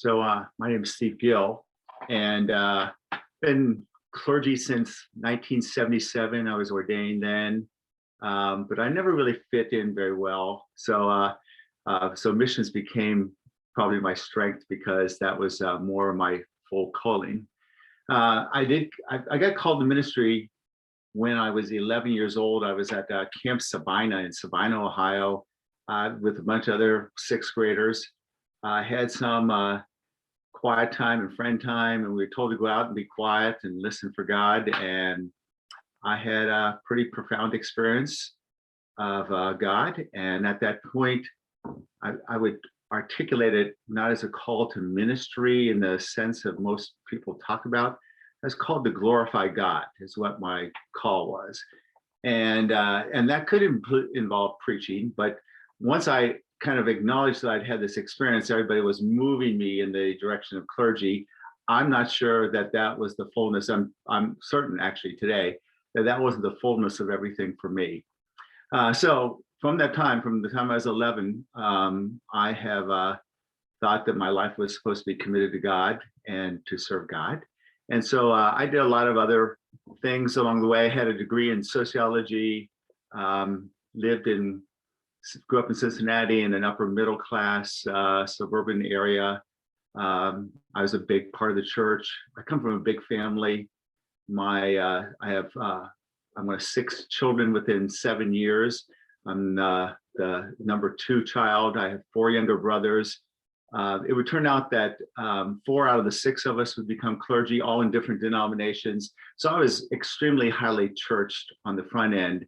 My name is Steve Gill, and been clergy since 1977. I was ordained then, but I never really fit in very well. So missions became probably my strength because that was more my full calling. I got called to ministry when I was 11 years old. I was at Camp Sabina in Sabina, Ohio, with a bunch of other sixth graders. I had some quiet time and friend time, and we were told to go out and be quiet and listen for God. And I had a pretty profound experience of God. And at that point, I would articulate it not as a call to ministry in the sense of most people talk about. It's called to glorify God, is what my call was. And that could involve preaching, but once I kind of acknowledged that I'd had this experience, everybody was moving me in the direction of clergy. I'm not sure that that was the fullness. I'm certain actually today that that wasn't the fullness of everything for me. So from the time I was 11, I have thought that my life was supposed to be committed to God and to serve God. And so I did a lot of other things along the way. I had a degree in sociology, grew up in Cincinnati in an upper middle class suburban area. I was a big part of the church. I come from a big family. I have 6 children within 7 years. I'm the number 2 child. I have 4 younger brothers. It would turn out that 4 out of the 6 of us would become clergy, all in different denominations. So I was extremely highly churched on the front end.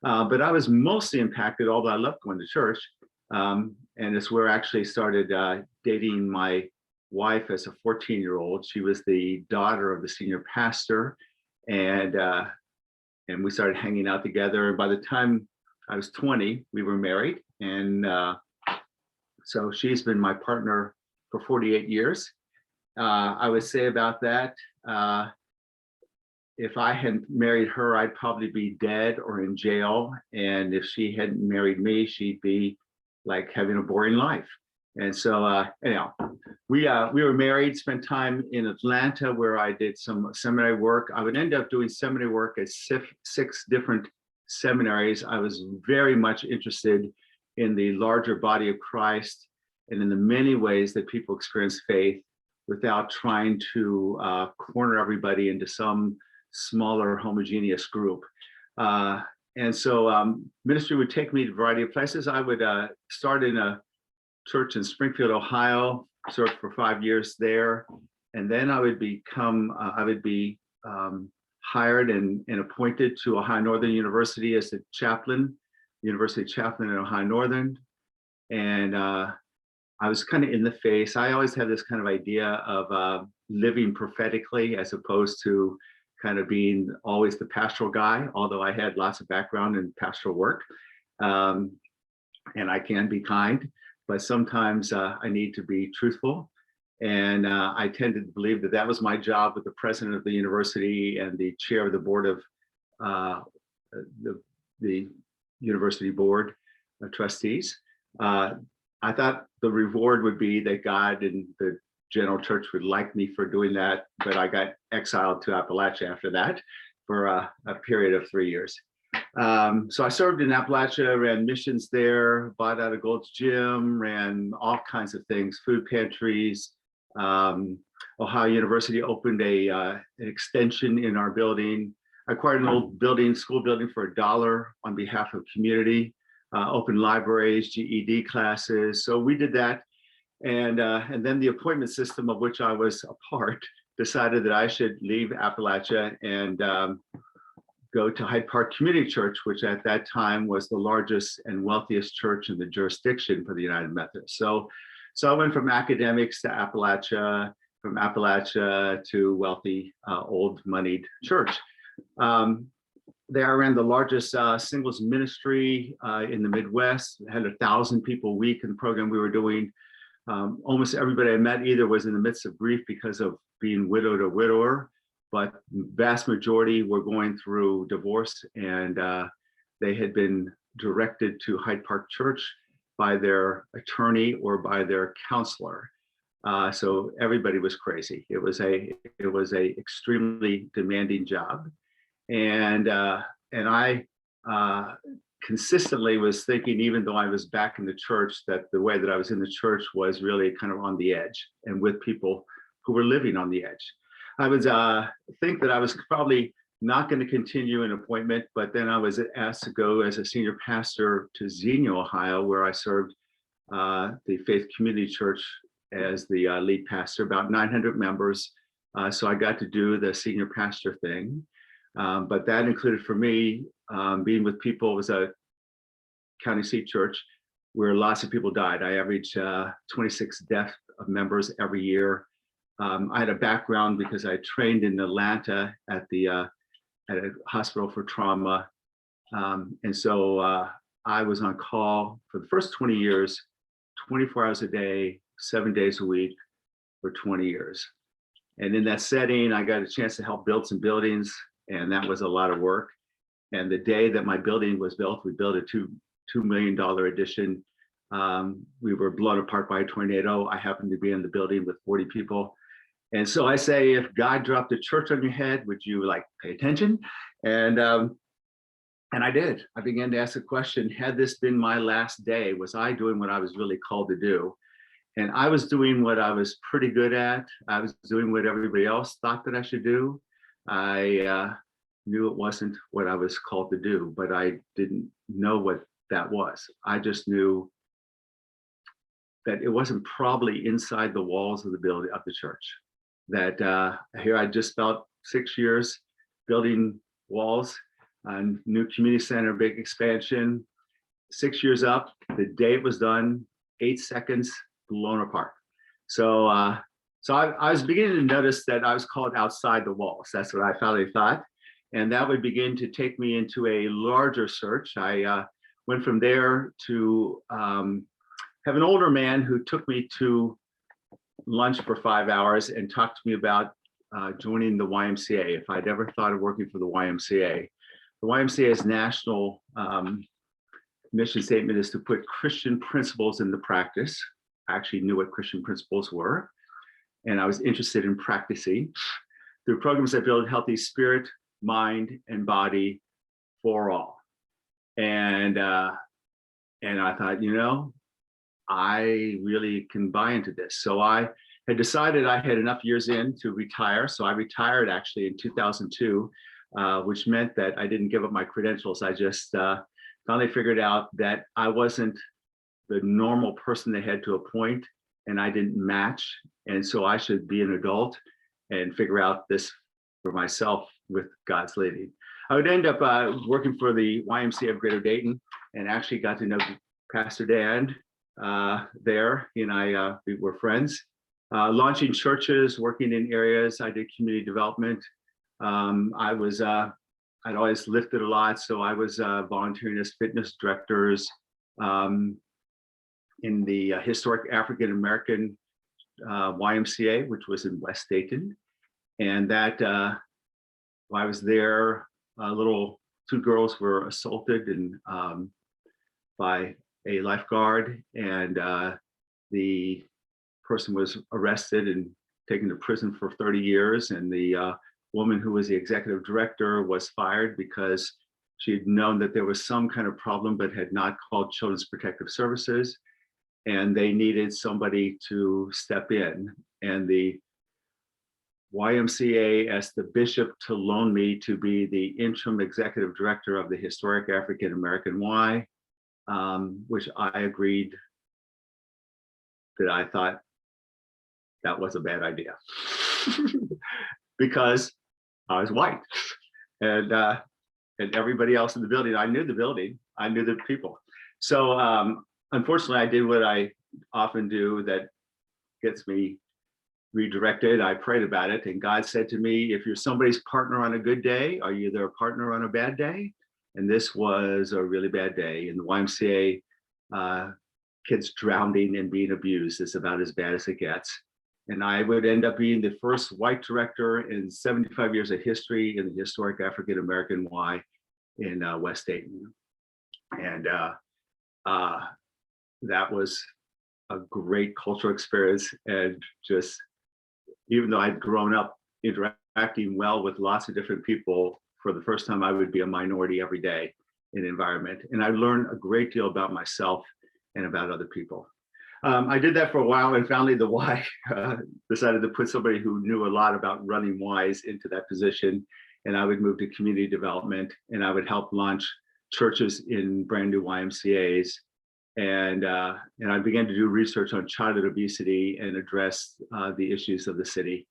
But I was mostly impacted, although I loved going to church. And it's where I actually started dating my wife as a 14-year-old. She was the daughter of the senior pastor. And we started hanging out together. And by the time I was 20, we were married. And so she's been my partner for 48 years. I would say about that, if I hadn't married her, I'd probably be dead or in jail. And if she hadn't married me, she'd be like having a boring life. And so anyhow, we were married, spent time in Atlanta where I did some seminary work. I would end up doing seminary work at 6 different seminaries. I was very much interested in the larger body of Christ and in the many ways that people experience faith without trying to corner everybody into some smaller homogeneous group. And so ministry would take me to a variety of places. I would start in a church in Springfield, Ohio, served for 5 years there. And then I would be hired and appointed to Ohio Northern University as a chaplain, university chaplain at Ohio Northern. And I was kind of in the face. I always had this kind of idea of living prophetically as opposed to kind of being always the pastoral guy, although I had lots of background in pastoral work. And I can be kind, but sometimes I need to be truthful. And I tended to believe that that was my job with the president of the university and the chair of the board of the university board of trustees. I thought the reward would be that God and the general church would like me for doing that, but I got exiled to Appalachia after that for a period of 3 years. So I served in Appalachia, ran missions there, bought out a Gold's Gym, ran all kinds of things, food pantries. Ohio University opened an extension in our building, acquired an old building, school building for $1 on behalf of community, opened libraries, GED classes. So we did that. And then the appointment system of which I was a part decided that I should leave Appalachia and go to Hyde Park Community Church, which at that time was the largest and wealthiest church in the jurisdiction for the United Methodists. So I went from academics to Appalachia, from Appalachia to wealthy, old moneyed church. There I ran the largest singles ministry in the Midwest. Had 1,000 people a week in the program we were doing. Almost everybody I met either was in the midst of grief because of being widowed or widower, but vast majority were going through divorce, and they had been directed to Hyde Park Church by their attorney or by their counselor. So everybody was crazy. It was a extremely demanding job, and I consistently was thinking, even though I was back in the church, that the way that I was in the church was really kind of on the edge and with people who were living on the edge. I was think that I was probably not going to continue an appointment, but then I was asked to go as a senior pastor to Xenia, Ohio, where I served the Faith Community Church as the lead pastor, about 900 members. So I got to do the senior pastor thing. But that included for me being with people. It was a county seat church where lots of people died. I averaged 26 deaths of members every year. I had a background because I trained in Atlanta at a hospital for trauma. And so I was on call for the first 20 years, 24 hours a day, 7 days a week for 20 years. And in that setting, I got a chance to help build some buildings, and that was a lot of work. And the day that my building was built, we built a $2 million addition. We were blown apart by a tornado. I happened to be in the building with 40 people. And so I say, if God dropped a church on your head, would you like pay attention? And I did. I began to ask the question, had this been my last day, was I doing what I was really called to do? And I was doing what I was pretty good at. I was doing what everybody else thought that I should do. I knew it wasn't what I was called to do, but I didn't know what that was. I just knew that it wasn't probably inside the walls of the building of the church. That here I just spent 6 years building walls, new community center, big expansion. 6 years up, the day it was done, 8 seconds, blown apart. So I was beginning to notice that I was called outside the walls. That's what I finally thought. And that would begin to take me into a larger search. I went from there to have an older man who took me to lunch for 5 hours and talked to me about joining the YMCA, if I'd ever thought of working for the YMCA. The YMCA's national mission statement is to put Christian principles into practice. I actually knew what Christian principles were, and I was interested in practicing through programs that build healthy spirit, mind, and body for all. And I thought, I really can buy into this. So I had decided I had enough years in to retire. So I retired actually in 2002, which meant that I didn't give up my credentials. I just finally figured out that I wasn't the normal person they had to appoint, and I didn't match. And so I should be an adult and figure out this for myself with God's leading. I would end up working for the YMCA of Greater Dayton, and actually got to know Pastor Dan there. He and I we were friends. Launching churches, working in areas. I did community development. I'd always lifted a lot, so I was volunteering as fitness directors in the historic African American YMCA, which was in West Dayton. And that while I was there, two girls were assaulted by a lifeguard, and the person was arrested and taken to prison for 30 years. And the woman who was the executive director was fired because she had known that there was some kind of problem, but had not called Children's Protective Services. And they needed somebody to step in. And the YMCA asked the bishop to loan me to be the interim executive director of the historic African American Y, which I agreed that I thought that was a bad idea because I was white, and everybody else in the building, I knew the building, I knew the people. So unfortunately, I did what I often do that gets me redirected. I prayed about it, and God said to me, if you're somebody's partner on a good day, are you their partner on a bad day? And this was a really bad day. In the YMCA, kids drowning and being abused is about as bad as it gets. And I would end up being the first white director in 75 years of history in the historic African American Y in West Dayton. And that was a great cultural experience, and just, even though I'd grown up interacting well with lots of different people, for the first time I would be a minority every day in the environment. And I learned a great deal about myself and about other people. I did that for a while, and finally the Y decided to put somebody who knew a lot about running Ys into that position. And I would move to community development, and I would help launch churches in brand new YMCAs. And I began to do research on childhood obesity and address the issues of the city.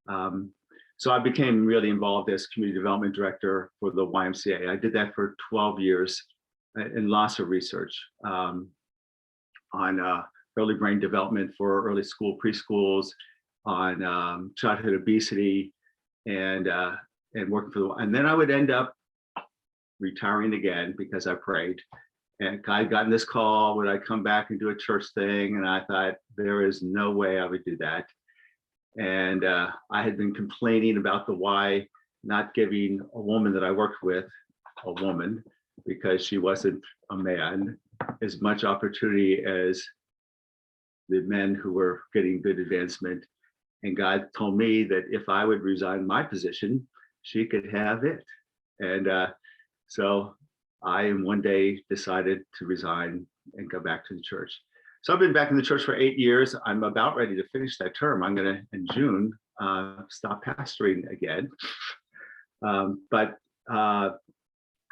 So I became really involved as community development director for the YMCA. I did that for 12 years in lots of research on early brain development for early school preschools, on childhood obesity, and working for the. And then I would end up retiring again because I prayed. And I'd gotten this call, would I come back and do a church thing? And I thought, there is no way I would do that. And I had been complaining about the Y not giving a woman that I worked with, a woman, because she wasn't a man, as much opportunity as the men who were getting good advancement. And God told me that if I would resign my position, she could have it. And so I one day decided to resign and go back to the church. So I've been back in the church for 8 years. I'm about ready to finish that term. I'm going to, in June, stop pastoring again. But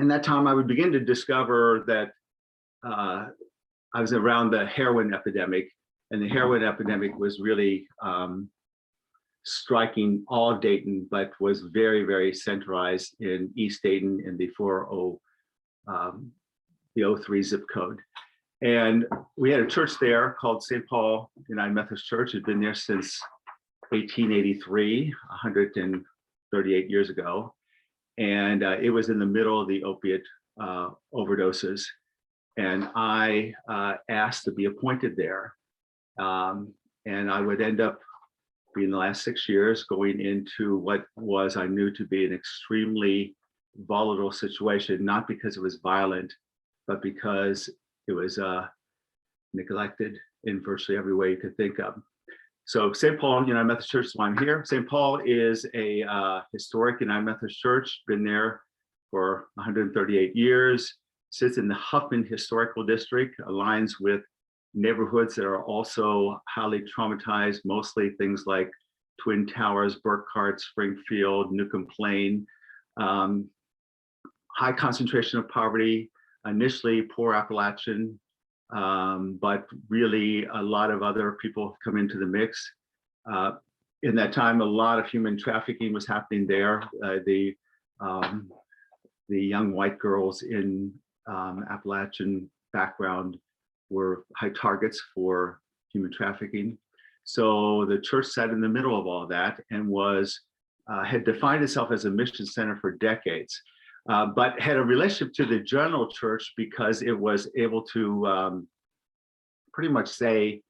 in that time, I would begin to discover that I was around the heroin epidemic, and the heroin epidemic was really striking all of Dayton, but was very, very centralized in East Dayton in the 03 zip code. And we had a church there called St. Paul United Methodist Church. It had been there since 1883, 138 years ago. And it was in the middle of the opiate overdoses. And I asked to be appointed there. And I would end up being the last 6 years going into what was, I knew to be, an extremely volatile situation, not because it was violent, but because it was neglected in virtually every way you could think of. So St. Paul United Methodist Church is why I'm here. St. Paul is a historic United Methodist Church, been there for 138 years, sits in the Huffman Historical District, aligns with neighborhoods that are also highly traumatized, mostly things like Twin Towers, Burkhart, Springfield, Newcomb Plain, high concentration of poverty, initially poor Appalachian, but really a lot of other people come into the mix. In that time, a lot of human trafficking was happening there. The young white girls in Appalachian background were high targets for human trafficking. So the church sat in the middle of all that and was had defined itself as a mission center for decades. But had a relationship to the general church because it was able to pretty much say,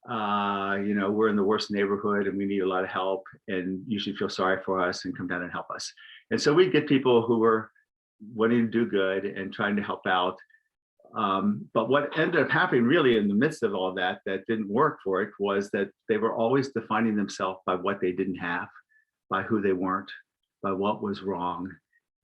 we're in the worst neighborhood and we need a lot of help, and you should feel sorry for us and come down and help us. And so we'd get people who were wanting to do good and trying to help out. But what ended up happening really in the midst of all that didn't work for it was that they were always defining themselves by what they didn't have, by who they weren't, by what was wrong.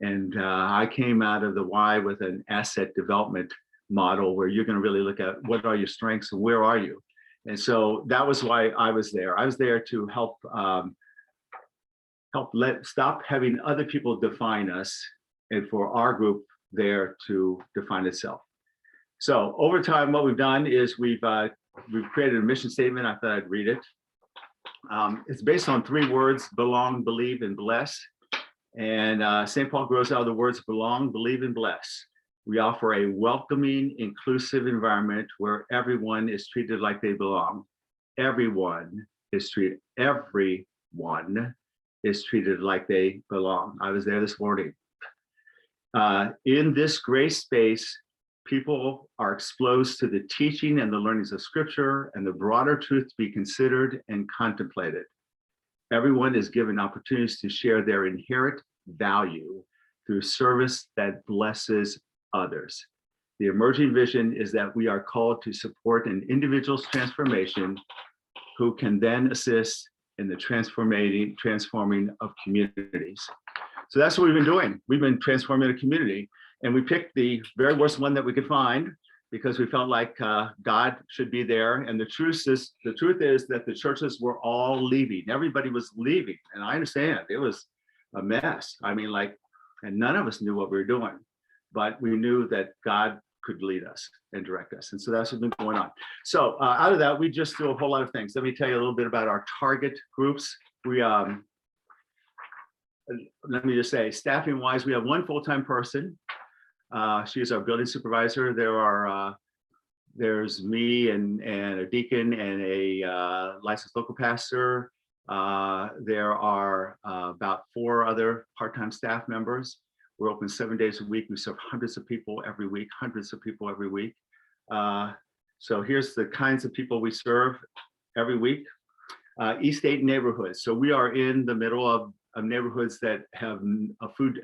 And I came out of the Y with an asset development model where you're going to really look at what are your strengths and where are you. And so that was why I was there. I was there to help stop having other people define us, and for our group there to define itself. So over time, what we've done is we've created a mission statement. I thought I'd read it. It's based on 3 words: belong, believe, and bless. And St. Paul grows out of the words belong, believe, and bless. We offer a welcoming, inclusive environment where everyone is treated like they belong. Everyone is treated like they belong. I was there this morning. In this grace space, people are exposed to the teaching and the learnings of Scripture and the broader truth to be considered and contemplated. Everyone is given opportunities to share their inherent value through service that blesses others. The emerging vision is that we are called to support an individual's transformation who can then assist in the transforming of communities. So that's what we've been doing. We've been transforming a community, and we picked the very worst one that we could find because we felt like God should be there. And the truth is that the churches were all leaving. Everybody was leaving, and I understand it was a mess. I mean, like, and none of us knew what we were doing, but we knew that God could lead us and direct us. And so that's what's been going on. So out of that, we just do a whole lot of things. Let me tell you a little bit about our target groups. We, let me just say, staffing wise, we have one full-time person. She is our building supervisor. There's me and a deacon and a licensed local pastor. There are about 4 other part-time staff members. We're open 7 days a week. We serve hundreds of people every week. So here's the kinds of people we serve every week. East 8 neighborhoods. So we are in the middle of neighborhoods that have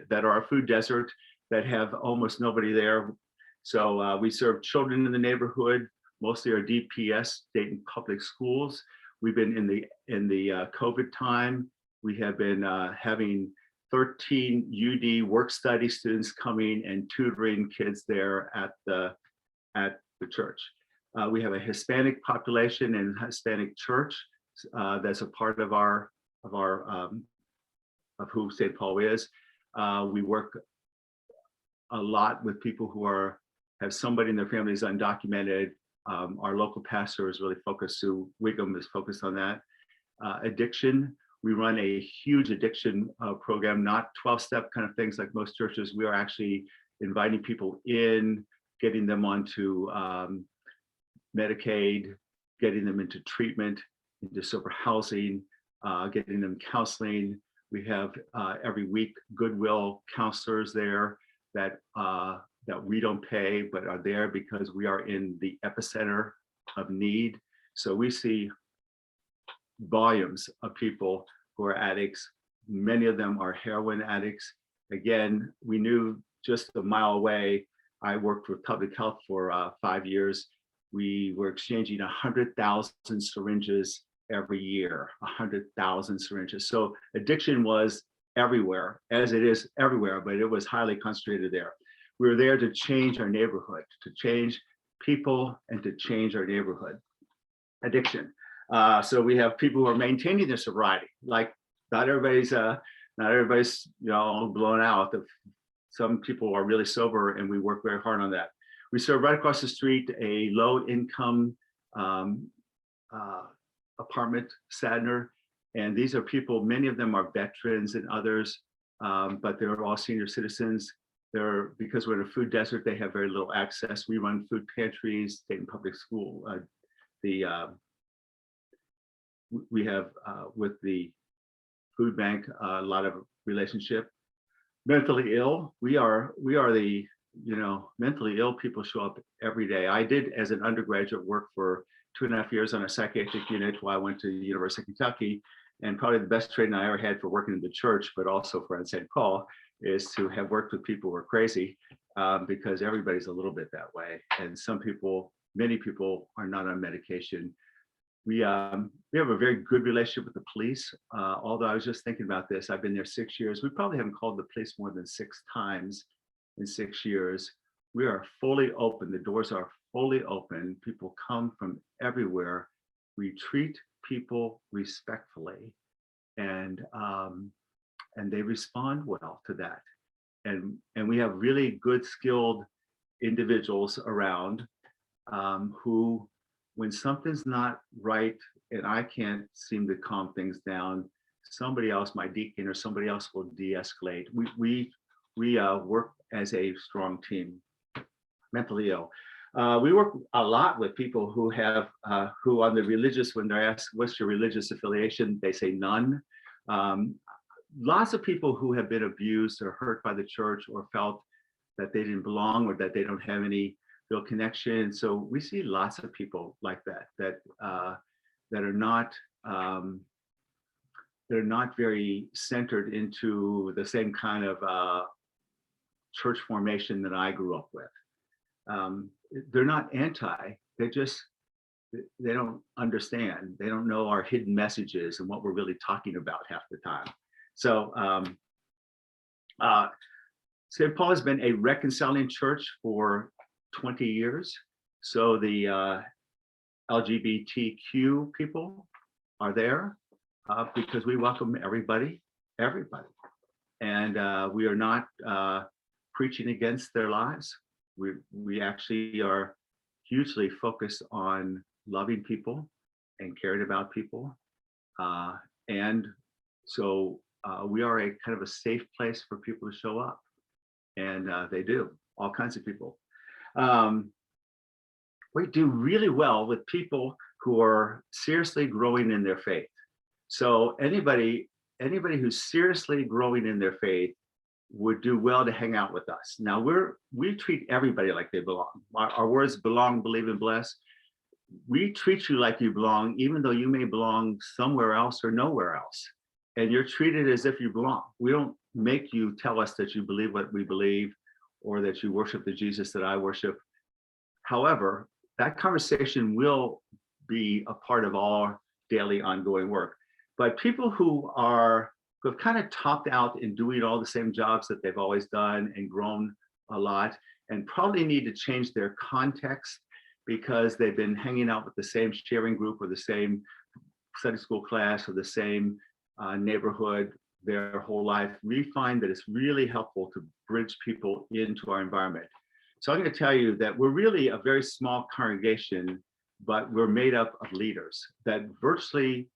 that are a food desert, that have almost nobody there. So we serve children in the neighborhood, mostly our DPS, Dayton Public Schools. We've been in the COVID time. We have been having 13 UD work study students coming and tutoring kids there at the church. We have a Hispanic population and Hispanic church that's a part of who St. Paul is. We work a lot with people who have somebody in their family is undocumented. Our local pastor is really focused, Sue Wiggum is focused on that. Addiction, we run a huge addiction program, not 12-step kind of things like most churches. We are actually inviting people in, getting them onto Medicaid, getting them into treatment, into sober housing, getting them counseling. We have every week Goodwill counselors there that we don't pay, but are there because we are in the epicenter of need. So we see volumes of people who are addicts. Many of them are heroin addicts. Again, we knew just a mile away. I worked with public health for 5 years. We were exchanging 100,000 syringes every year, 100,000 syringes. So addiction was everywhere, as it is everywhere, but it was highly concentrated there. We were there to change our neighborhood, to change people and to change our neighborhood. Addiction. So we have people who are maintaining their sobriety. Like not everybody's blown out. Some people are really sober, and we work very hard on that. We serve right across the street a low-income apartment, Sadner, and these are people. Many of them are veterans and others, but they're all senior citizens. Because we're in a food desert, they have very little access. We run food pantries, Dayton Public School. We have with the food bank a lot of relationship. Mentally ill, we are the, mentally ill people show up every day. I did, as an undergraduate, work for 2.5 years on a psychiatric unit while I went to the University of Kentucky, and probably the best training I ever had for working in the church, but also for St. Paul, is to have worked with people who are crazy, because everybody's a little bit that way, and many people are not on medication. We have a very good relationship with the police. Although I was just thinking about this, I've been there 6 years. We probably haven't called the police more than 6 times in 6 years. We are fully open. The doors are fully open. People come from everywhere. We treat people respectfully, and they respond well to that. And we have really good, skilled individuals around who, when something's not right and I can't seem to calm things down, somebody else, my deacon or somebody else, will de-escalate. We work as a strong team. Mentally ill. We work a lot with people who on the religious, when they're asked, what's your religious affiliation? They say none. Lots of people who have been abused or hurt by the church, or felt that they didn't belong, or that they don't have any real connection. So we see lots of people like that are not they're not very centered into the same kind of church formation that I grew up with. they're not anti, they don't understand. They don't know our hidden messages and what we're really talking about half the time. So St. Paul has been a reconciling church for 20 years. So the LGBTQ people are there because we welcome everybody. And we are not preaching against their lives. We actually are hugely focused on loving people and caring about people. And so we are a kind of a safe place for people to show up. And they do, all kinds of people. We do really well with people who are seriously growing in their faith. So anybody who's seriously growing in their faith would do well to hang out with us. Now we treat everybody like they belong. Our words belong, believe, and bless. We treat you like you belong, even though you may belong somewhere else or nowhere else. And you're treated as if you belong. We don't make you tell us that you believe what we believe or that you worship the Jesus that I worship. However, that conversation will be a part of our daily ongoing work. But people who have kind of topped out in doing all the same jobs that they've always done and grown a lot and probably need to change their context because they've been hanging out with the same sharing group or the same Sunday school class or the same neighborhood their whole life, we find that it's really helpful to bridge people into our environment. So I'm going to tell you that we're really a very small congregation, but we're made up of leaders that virtually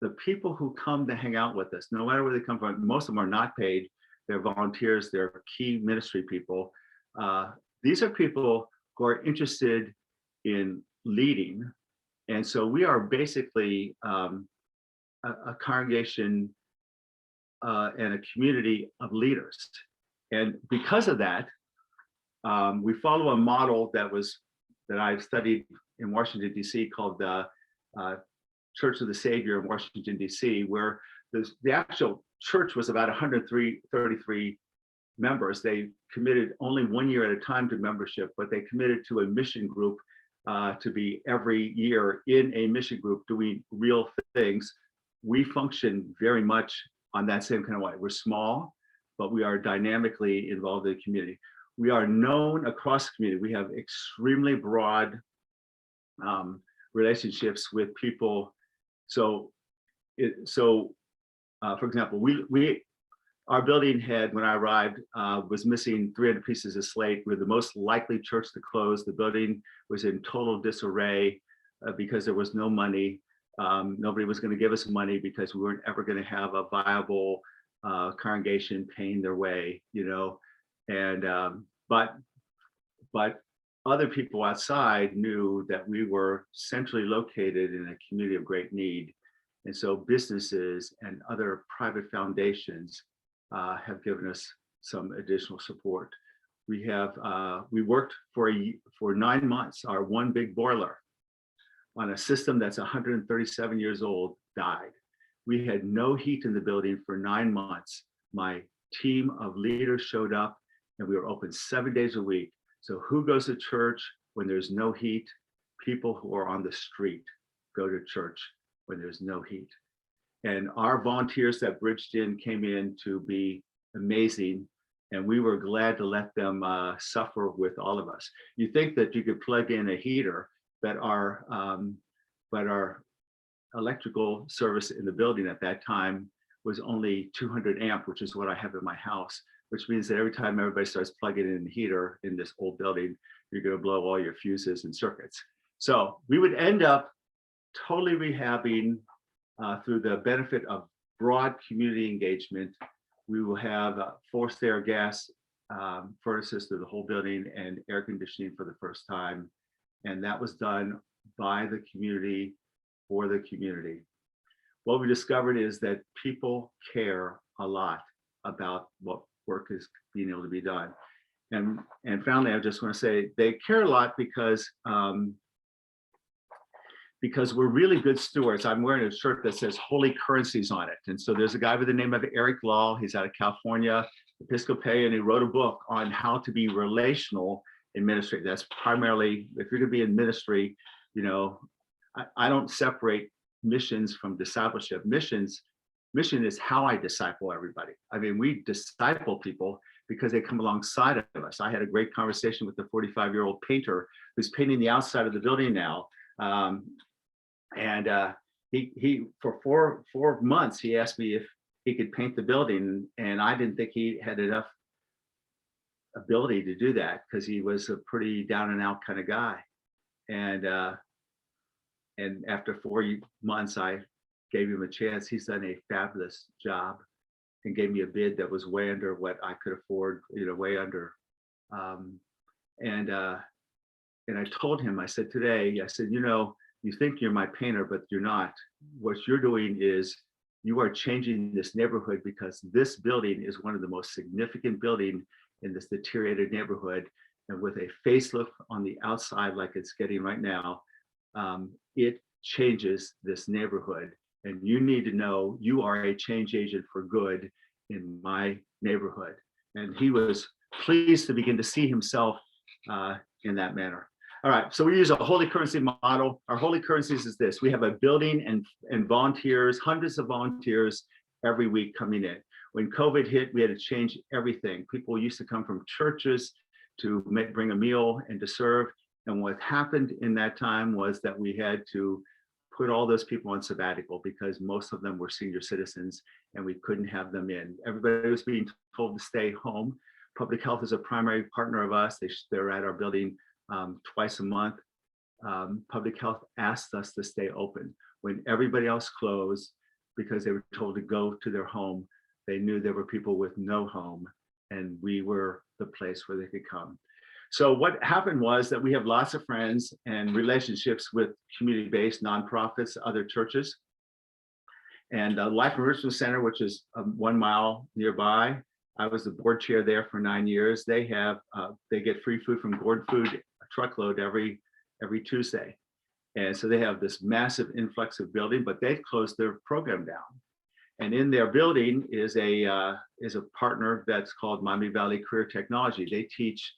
the people who come to hang out with us, no matter where they come from, most of them are not paid. They're volunteers, they're key ministry people. These are people who are interested in leading. And so we are basically a congregation and a community of leaders. And because of that, we follow a model that I've studied in Washington, D.C. called the Church of the Savior in Washington, D.C., where the actual church was about 133 members. They committed only 1 year at a time to membership, but they committed to a mission group to be every year in a mission group doing real things. We function very much on that same kind of way. We're small, but we are dynamically involved in the community. We are known across the community. We have extremely broad relationships with people. So, for example, our building head, when I arrived, was missing 300 pieces of slate. We're the most likely church to close. The building was in total disarray because there was no money. Nobody was going to give us money because we weren't ever going to have a viable congregation paying their way, And but other people outside knew that we were centrally located in a community of great need. And so businesses and other private foundations have given us some additional support. We worked for 9 months. Our one big boiler on a system that's 137 years old died. We had no heat in the building for 9 months. My team of leaders showed up and we were open 7 days a week. So who goes to church when there's no heat? People who are on the street go to church when there's no heat. And our volunteers that bridged in came in to be amazing. And we were glad to let them suffer with all of us. You think that you could plug in a heater, but our electrical service in the building at that time was only 200 amp, which is what I have in my house, which means that every time everybody starts plugging in the heater in this old building, you're going to blow all your fuses and circuits. So we would end up totally rehabbing through the benefit of broad community engagement. We will have forced air gas furnaces through the whole building and air conditioning for the first time. And that was done by the community for the community. What we discovered is that people care a lot about what work is being able to be done. And finally, I just want to say they care a lot because we're really good stewards. I'm wearing a shirt that says Holy Currencies on it. And so there's a guy by the name of Eric Law. He's out of California, Episcopalian. He wrote a book on how to be relational in ministry. That's primarily, if you're going to be in ministry, you know, I don't separate missions from discipleship. Mission is how I disciple everybody. I mean, we disciple people because they come alongside of us. I had a great conversation with the 45-year-old painter who's painting the outside of the building now. He for four months, he asked me if he could paint the building, and I didn't think he had enough ability to do that because he was a pretty down and out kind of guy. And after 4 months, I gave him a chance. He's done a fabulous job and gave me a bid that was way under what I could afford, way under. And I told him, I said, you think you're my painter, but you're not. What you're doing is you are changing this neighborhood, because this building is one of the most significant buildings in this deteriorated neighborhood. And with a facelift on the outside like it's getting right now, it changes this neighborhood. And you need to know you are a change agent for good in my neighborhood. And he was pleased to begin to see himself in that manner. All right, so we use a holy currency model. Our holy currencies is this: we have a building and volunteers, hundreds of volunteers every week coming in. When COVID hit, we had to change everything. People used to come from churches to bring a meal and to serve. And what happened in that time was that we had to put all those people on sabbatical because most of them were senior citizens and we couldn't have them in. Everybody was being told to stay home. Public health is a primary partner of us. They're at our building twice a month. Public health asked us to stay open. When everybody else closed because they were told to go to their home, they knew there were people with no home, and we were the place where they could come. So what happened was that we have lots of friends and relationships with community-based nonprofits, other churches. And Life Enrichment Center, which is 1 mile nearby, I was the board chair there for 9 years. They get free food from Gordon Food, a truckload every Tuesday. And so they have this massive influx of building, but they closed their program down. And in their building is a partner that's called Miami Valley Career Technology. They teach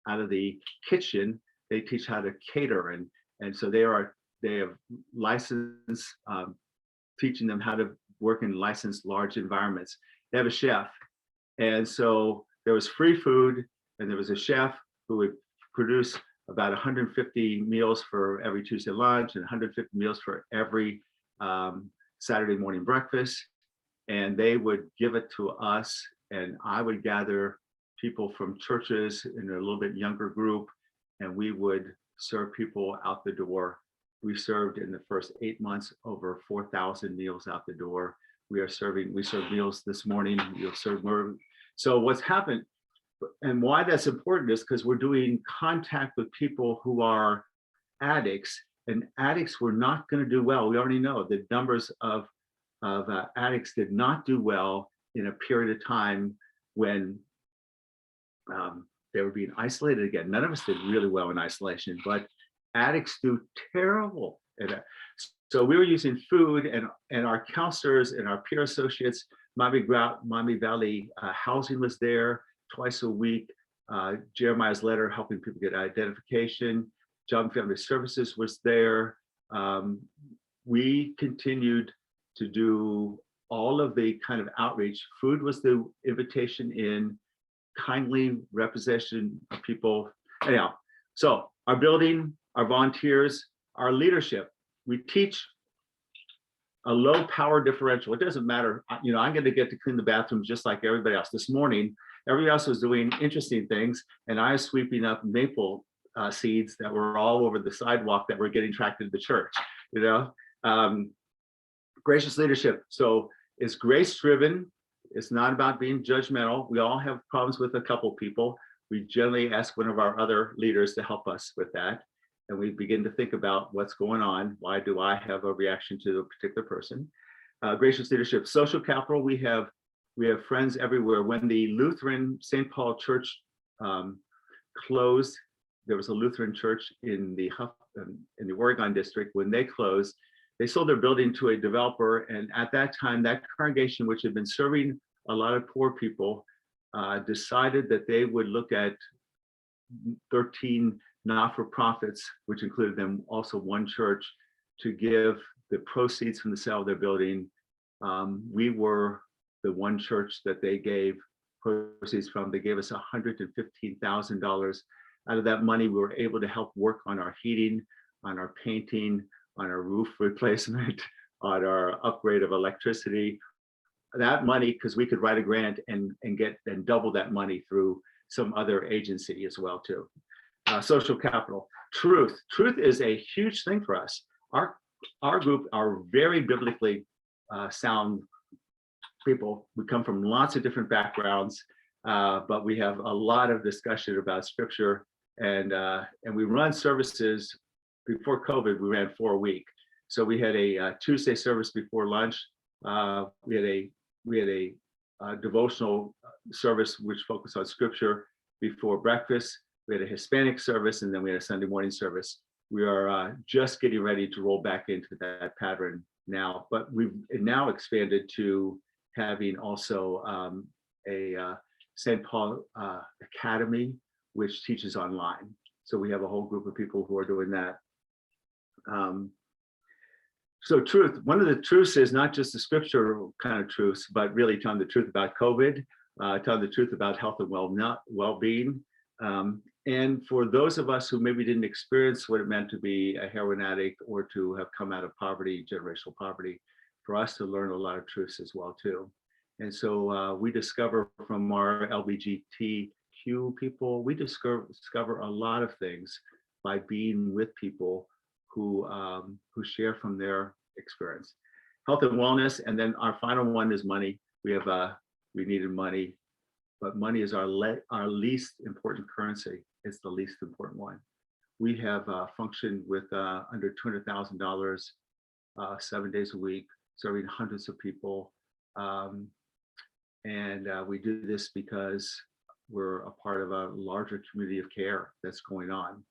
out of the kitchen, they teach how to cater. And so they have license, teaching them how to work in licensed large environments. They have a chef. And so there was free food, and there was a chef who would produce about 150 meals for every Tuesday lunch and 150 meals for every Saturday morning breakfast. And they would give it to us, and I would gather people from churches in a little bit younger group, and we would serve people out the door. We served in the first 8 months over 4,000 meals out the door. We serve meals this morning. We'll serve more. So what's happened and why that's important is because we're doing contact with people who are addicts, and addicts were not going to do well. We already know the numbers of addicts did not do well in a period of time when they were being isolated again. None of us did really well in isolation, but addicts do terrible. So we were using food, and our counselors and our peer associates, Miami Valley Housing was there twice a week. Jeremiah's Letter, helping people get identification. Job and Family Services was there. We continued to do all of the kind of outreach. Food was the invitation in, kindly representation of people. Anyhow, so our building, our volunteers, our leadership, we teach a low power differential. It doesn't matter, I'm going to get to clean the bathrooms just like everybody else. This morning, everybody else was doing interesting things, and I was sweeping up maple seeds that were all over the sidewalk that were getting tracked into the church. Gracious leadership. So it's grace driven. It's not about being judgmental. We all have problems with a couple people. We generally ask one of our other leaders to help us with that. And we begin to think about what's going on. Why do I have a reaction to a particular person? Gracious leadership, social capital. We have friends everywhere. When the Lutheran St. Paul Church closed, there was a Lutheran church in the Oregon district. When they closed, they sold their building to a developer. And at that time, that congregation, which had been serving a lot of poor people, decided that they would look at 13 not-for-profits, which included them also one church, to give the proceeds from the sale of their building. We were the one church that they gave proceeds from. They gave us $115,000. Out of that money, we were able to help work on our heating, on our painting, on our roof replacement, on our upgrade of electricity. That money, because we could write a grant and double that money through some other agency as well too. Social capital. Truth is a huge thing for us. Our group are very biblically sound people. We come from lots of different backgrounds, but we have a lot of discussion about scripture, and we run services. Before COVID, we ran 4 a week. So we had a Tuesday service before lunch. We had a devotional service which focused on scripture before breakfast. We had a Hispanic service, and then we had a Sunday morning service. We are just getting ready to roll back into that pattern now, but we've now expanded to having also a St. Paul Academy, which teaches online. So we have a whole group of people who are doing that. So truth, one of the truths is not just the scripture kind of truths, but really telling the truth about COVID, telling the truth about health and well-being. And for those of us who maybe didn't experience what it meant to be a heroin addict or to have come out of poverty, generational poverty, for us to learn a lot of truths as well too. And so we discover from our LGBTQ people, we discover a lot of things by being with people who share from their experience. Health and wellness, and then our final one is money. We needed money, but money is our least important currency. It's the least important one. We have functioned with under $200,000 7 days a week, serving hundreds of people. And we do this because we're a part of a larger community of care that's going on.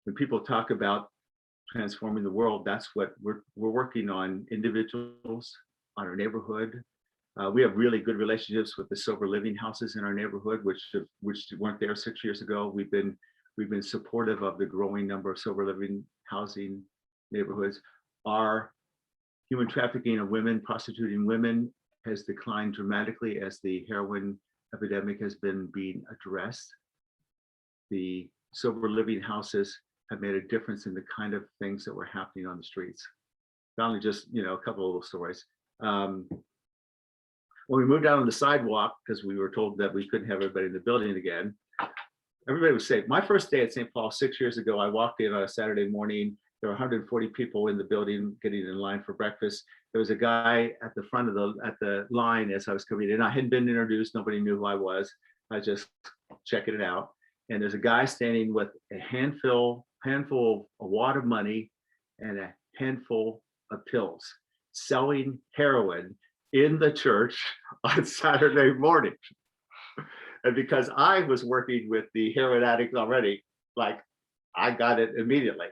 When people talk about transforming the world, that's what we're working on. Individuals, on our neighborhood. We have really good relationships with the sober living houses in our neighborhood, which weren't there 6 years ago. We've been supportive of the growing number of sober living housing neighborhoods. Our human trafficking of women, prostituting women, has declined dramatically as the heroin epidemic has been being addressed. The sober living houses have made a difference in the kind of things that were happening on the streets. Finally, just a couple of little stories. When we moved out on the sidewalk, because we were told that we couldn't have everybody in the building again, everybody was safe. My first day at St. Paul 6 years ago, I walked in on a Saturday morning. There were 140 people in the building getting in line for breakfast. There was a guy at the front of the line as I was coming in. I hadn't been introduced. Nobody knew who I was. I was just checking it out. And there's a guy standing with a handful, a wad of money and a handful of pills, selling heroin in the church on Saturday morning. And because I was working with the heroin addicts already, like, I got it immediately.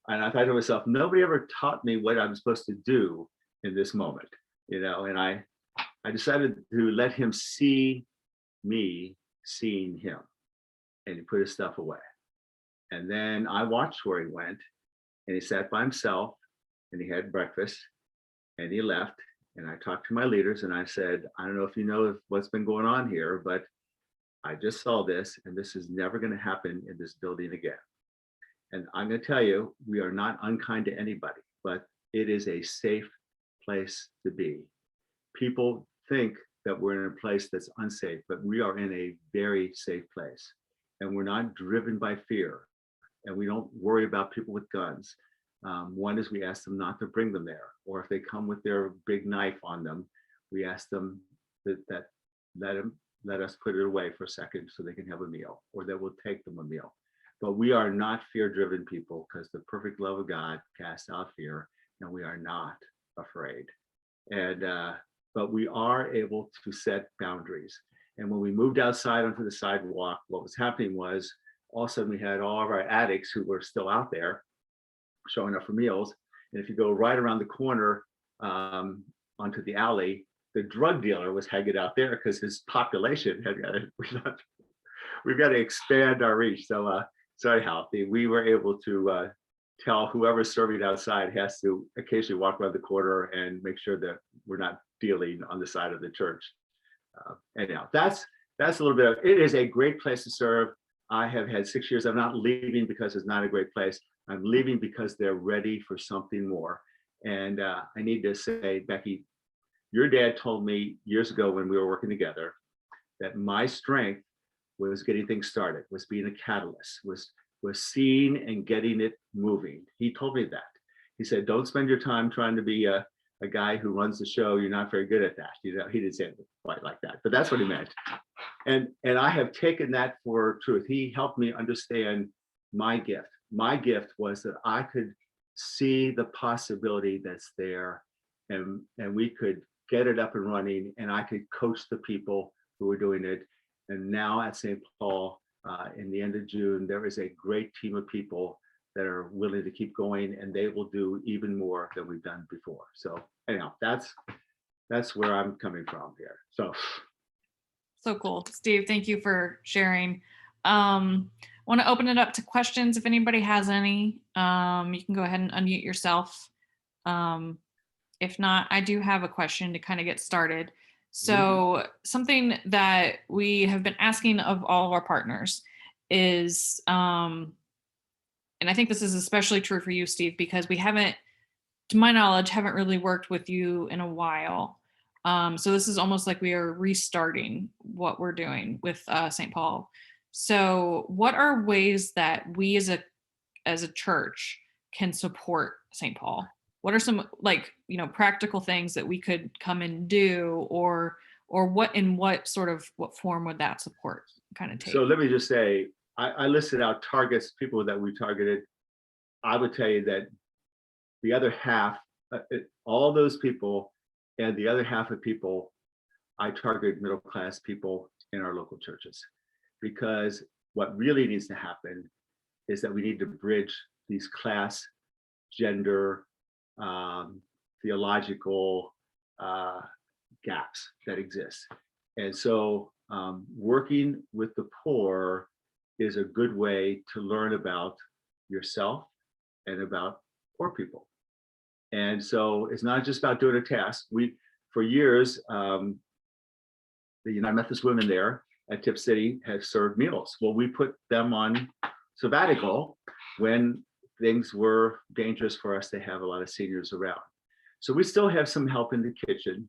And I thought to myself, nobody ever taught me what I'm supposed to do in this moment, and I decided to let him see me seeing him. And he put his stuff away. And then I watched where he went, and he sat by himself, and he had breakfast, and he left. And I talked to my leaders, and I said, I don't know if you know what's been going on here, but I just saw this, and this is never going to happen in this building again. And I'm going to tell you, we are not unkind to anybody, but it is a safe place to be. People think that we're in a place that's unsafe, but we are in a very safe place. And we're not driven by fear. And we don't worry about people with guns. One is we ask them not to bring them there. Or if they come with their big knife on them, we ask them that let us put it away for a second so they can have a meal, or that we'll take them a meal. But we are not fear-driven people, because the perfect love of God casts out fear, and we are not afraid. And but we are able to set boundaries. And when we moved outside onto the sidewalk, what was happening was all of a sudden we had all of our addicts who were still out there showing up for meals. And if you go right around the corner onto the alley, the drug dealer was hanging out there because his population had got it. we've got to expand our reach. So anyhow, we were able to tell whoever's serving outside has to occasionally walk around the corner and make sure that we're not dealing on the side of the church. Anyhow, that's a little bit it is a great place to serve. I have had 6 years. I'm not leaving because it's not a great place. I'm leaving because they're ready for something more. And I need to say, Becky, your dad told me years ago when we were working together that my strength was getting things started, was being a catalyst, was seeing and getting it moving. He told me that. He said, don't spend your time trying to be a guy who runs the show. You're not very good at that. He didn't say it quite like that, but that's what he meant. And I have taken that for truth. He helped me understand my gift. My gift was that I could see the possibility that's there, and we could get it up and running, and I could coach the people who were doing it. And now at St. Paul, in the end of June, there is a great team of people that are willing to keep going, and they will do even more than we've done before. So anyhow, that's where I'm coming from here. So cool. Steve, thank you for sharing. Want to open it up to questions if anybody has any. You can go ahead and unmute yourself. If not, I do have a question to kind of get started. So something that we have been asking of all of our partners is, and I think this is especially true for you, Steve, because we haven't, to my knowledge, haven't really worked with you in a while. So this is almost like we are restarting what we're doing with St. Paul. So what are ways that we as a church can support St. Paul? What are some practical things that we could come and do, or what form would that support kind of take? So let me just say, I listed out targets, people that we targeted. I would tell you that the other half, all those people, and the other half of people, I target middle-class people in our local churches, because what really needs to happen is that we need to bridge these class, gender, theological gaps that exist. And so working with the poor is a good way to learn about yourself and about poor people. And so it's not just about doing a task. For years, the United Methodist women there at Tip City have served meals. Well, we put them on sabbatical when things were dangerous for us to have a lot of seniors around. So we still have some help in the kitchen,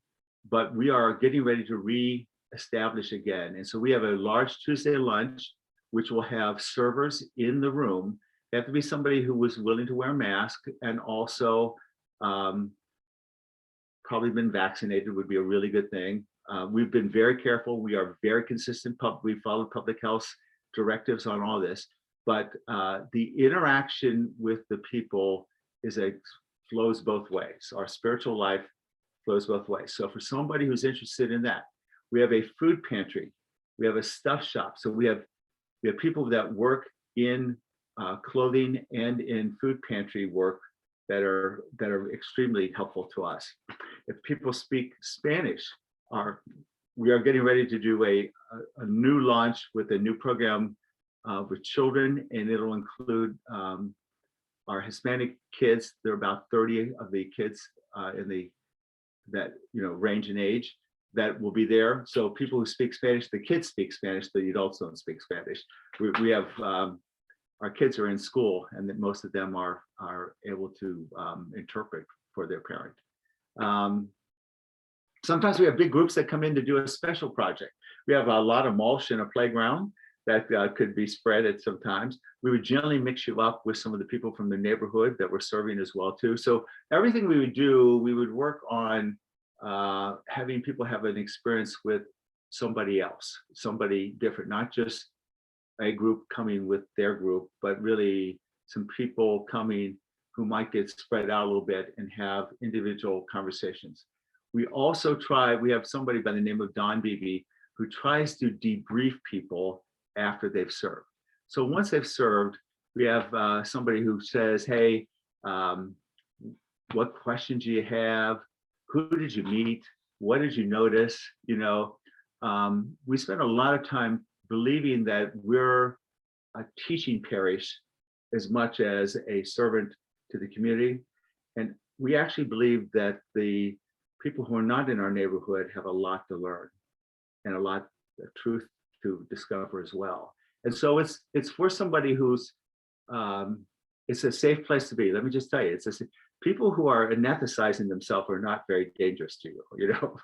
but we are getting ready to re-establish again. And so we have a large Tuesday lunch, which will have servers in the room. They have to be somebody who was willing to wear a mask, and also probably been vaccinated would be a really good thing. We've been very careful. We are very consistent. We follow public health directives on all this, but the interaction with the people flows both ways. Our spiritual life flows both ways. So for somebody who's interested in that, we have a food pantry, we have a stuff shop. So we have people that work in clothing and in food pantry work that are extremely helpful to us. If people speak Spanish, we are getting ready to do a new launch with a new program with children, and it'll include our Hispanic kids. There are about 30 of the kids that range in age that will be there. So people who speak Spanish, the kids speak Spanish, the adults don't speak Spanish. We have our kids are in school, and that most of them are able to interpret for their parent. Sometimes we have big groups that come in to do a special project. We have a lot of mulch in a playground that could be spread at some times. We would generally mix you up with some of the people from the neighborhood that we're serving as well too. So everything we would do, we would work on having people have an experience with somebody else, somebody different, not just a group coming with their group, but really some people coming who might get spread out a little bit and have individual conversations. We also we have somebody by the name of Don Beebe who tries to debrief people after they've served. So once they've served, we have somebody who says, hey, what questions do you have? Who did you meet? What did you notice? We spend a lot of time believing that we're a teaching parish as much as a servant to the community. And we actually believe that the people who are not in our neighborhood have a lot to learn and a lot of truth to discover as well. And so it's for somebody who's, it's a safe place to be. Let me just tell you, people who are anesthetizing themselves are not very dangerous to you, you know.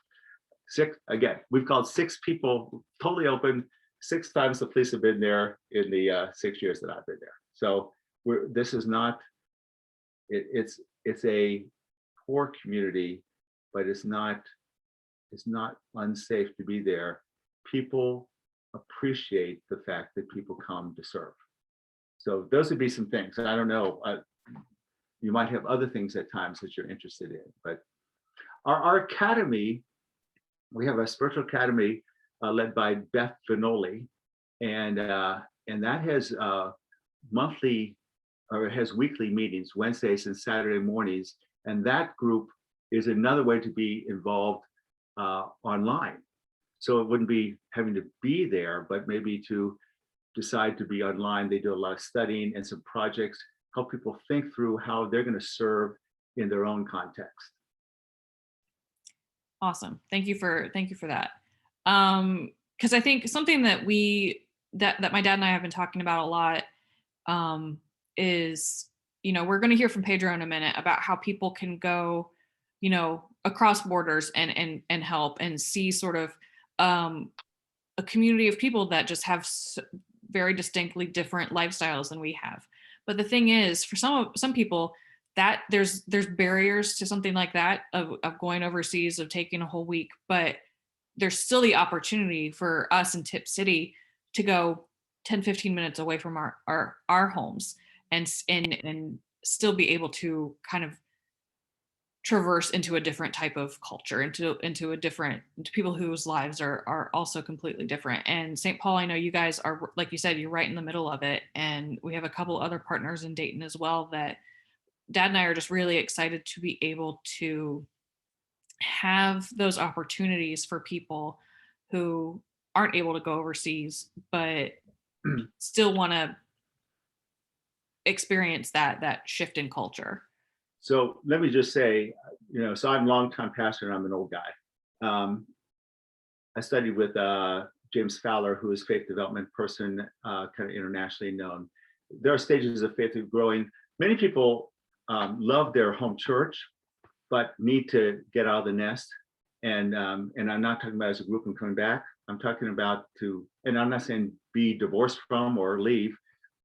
We've called 6 people totally open. 6 times the police have been there in the 6 years that I've been there. So this is not, it's a poor community, but it's not unsafe to be there. People appreciate the fact that people come to serve. So those would be some things. And I don't know, you might have other things at times that you're interested in, but our academy, we have a spiritual academy led by Beth Vinoli, and that has monthly, or it has weekly meetings, Wednesdays and Saturday mornings, and that group is another way to be involved online. So it wouldn't be having to be there, but maybe to decide to be online. They do a lot of studying and some projects, help people think through how they're going to serve in their own context. Awesome. Thank you for that. Because I think something that that my dad and I have been talking about a lot is, you know, we're going to hear from Pedro in a minute about how people can go, you know, across borders and help and see sort of a community of people that just have very distinctly different lifestyles than we have. But the thing is, for some people, that there's barriers to something like that of going overseas, of taking a whole week, but there's still the opportunity for us in Tip City to go 10-15 minutes away from our homes and still be able to kind of traverse into a different type of culture, into people whose lives are also completely different. And St. Paul, I know you guys are, like you said, you're right in the middle of it. And we have a couple other partners in Dayton as well that Dad and I are just really excited to be able to have those opportunities for people who aren't able to go overseas, but still want to experience that shift in culture. So let me just say, you know, so I'm a longtime pastor and I'm an old guy. I studied with James Fowler, who is a faith development person, kind of internationally known. There are stages of faith growing. Many people love their home church, but need to get out of the nest. And I'm not talking about as a group and coming back. I'm talking about and I'm not saying be divorced from or leave,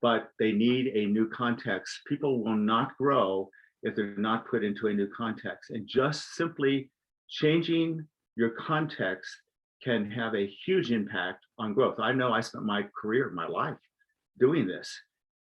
but they need a new context. People will not grow if they're not put into a new context. And just simply changing your context can have a huge impact on growth. I know I spent my career, my life doing this.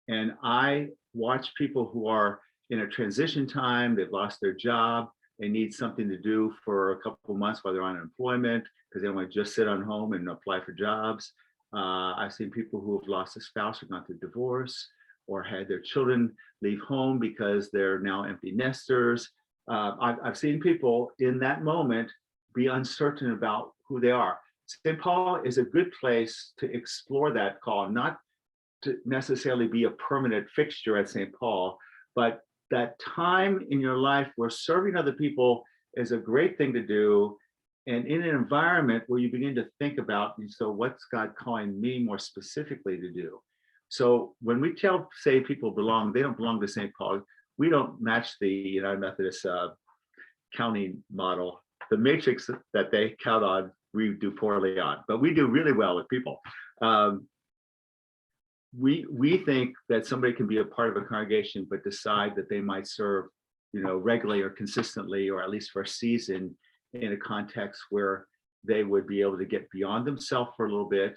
And I watch people who are in a transition time, they've lost their job, they need something to do for a couple of months while they're on unemployment because they don't want to just sit on home and apply for jobs. I've seen people who have lost a spouse or gone through divorce or had their children leave home because they're now empty nesters. I've seen people in that moment be uncertain about who they are. St. Paul is a good place to explore that call, not to necessarily be a permanent fixture at St. Paul, but that time in your life where serving other people is a great thing to do. And in an environment where you begin to think about, so what's God calling me more specifically to do? So when we say people belong, they don't belong to St. Paul. We don't match the United Methodist counting model. The matrix that they count on, we do poorly on, but we do really well with people. We think that somebody can be a part of a congregation, but decide that they might serve, you know, regularly or consistently, or at least for a season in a context where they would be able to get beyond themselves for a little bit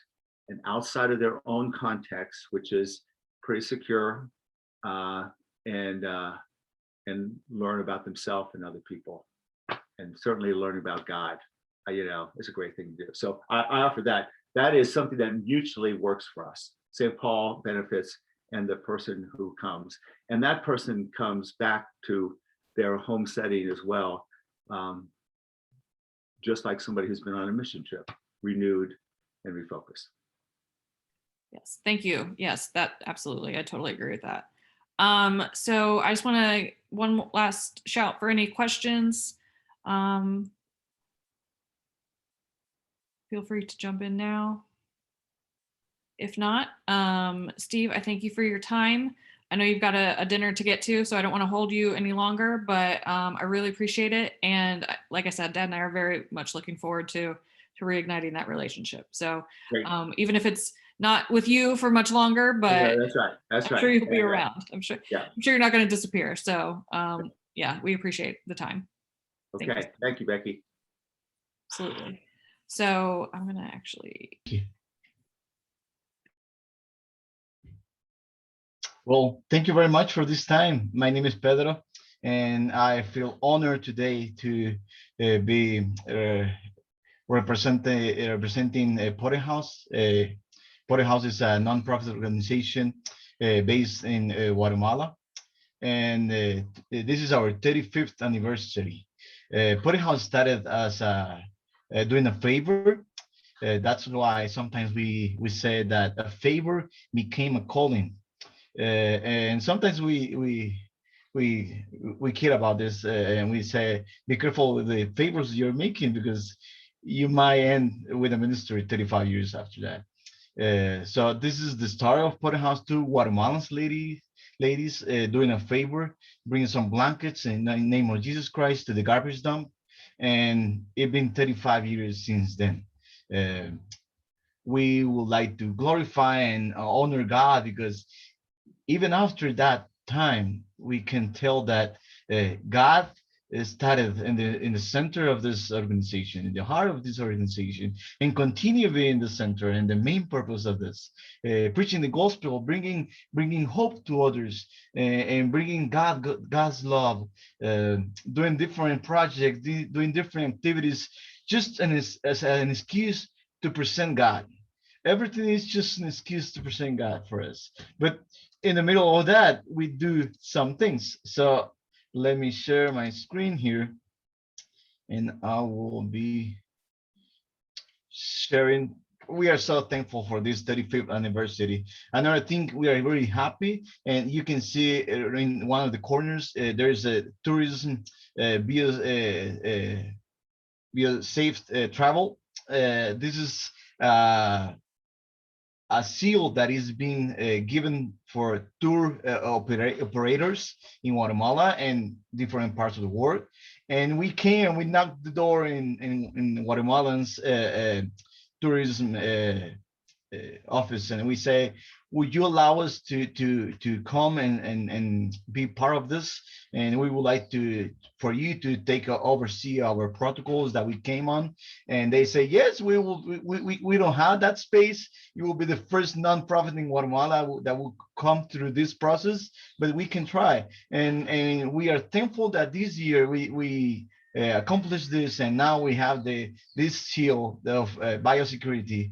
and outside of their own context, which is pretty secure, and learn about themselves and other people, and certainly learn about God, you know, is a great thing to do. So I offer that. That is something that mutually works for us. St. Paul benefits and the person who comes, and that person comes back to their home setting as well, just like somebody who's been on a mission trip, renewed and refocused. Yes, thank you. Yes, that absolutely. I totally agree with that. So I just want to one last shout for any questions. Um, feel free to jump in now. If not, Steve, I thank you for your time. I know you've got a dinner to get to, so I don't want to hold you any longer, but I really appreciate it. And like I said, Dad and I are very much looking forward to reigniting that relationship. So Great. even if it's not with you for much longer, Yeah, but that's right. That's I'm right. sure you'll be Yeah, around. I'm sure yeah. you're not going to disappear. So yeah, we appreciate the time. Thank you. Okay. Thank you, Becky. Absolutely. So I'm gonna actually. Well, thank you very much for this time. My name is Pedro, and I feel honored today to be representing Potty House. Potty House is a nonprofit organization based in Guatemala, and this is our 35th anniversary. Potty House started as doing a favor. That's why sometimes we say that a favor became a calling, and sometimes we kid about this, and we say be careful with the favors you're making, because you might end with a ministry 35 years after that. So this is the start of Potting House. Two Guatemalans ladies doing a favor, bringing some blankets in the name of Jesus Christ to the garbage dump, and it's been 35 years since then. uh, we would like to glorify and honor God, because even after that time, we can tell that God started in the center of this organization, in the heart of this organization, and continue being the center and the main purpose of this, preaching the gospel, bringing hope to others, and bringing God's love, doing different projects, doing different activities, just as an excuse to present God. Everything is just an excuse to present God for us. But in the middle of that, we do some things. So let me share my screen here, and I will be sharing. We are so thankful for this 35th anniversary. Another thing, we are very happy, and you can see in one of the corners, there's a tourism via safe travel. This is a seal that is being given for tour operators in Guatemala and different parts of the world. And we came and we knocked the door in Guatemalans tourism office, and we say, would you allow us to come and be part of this, and we would like to for you to take oversee our protocols that we came on. And they say, yes, we will. We don't have that space. You will be the first nonprofit in Guatemala that will come through this process, but we can try. And we are thankful that this year we accomplished this, and now we have this seal of biosecurity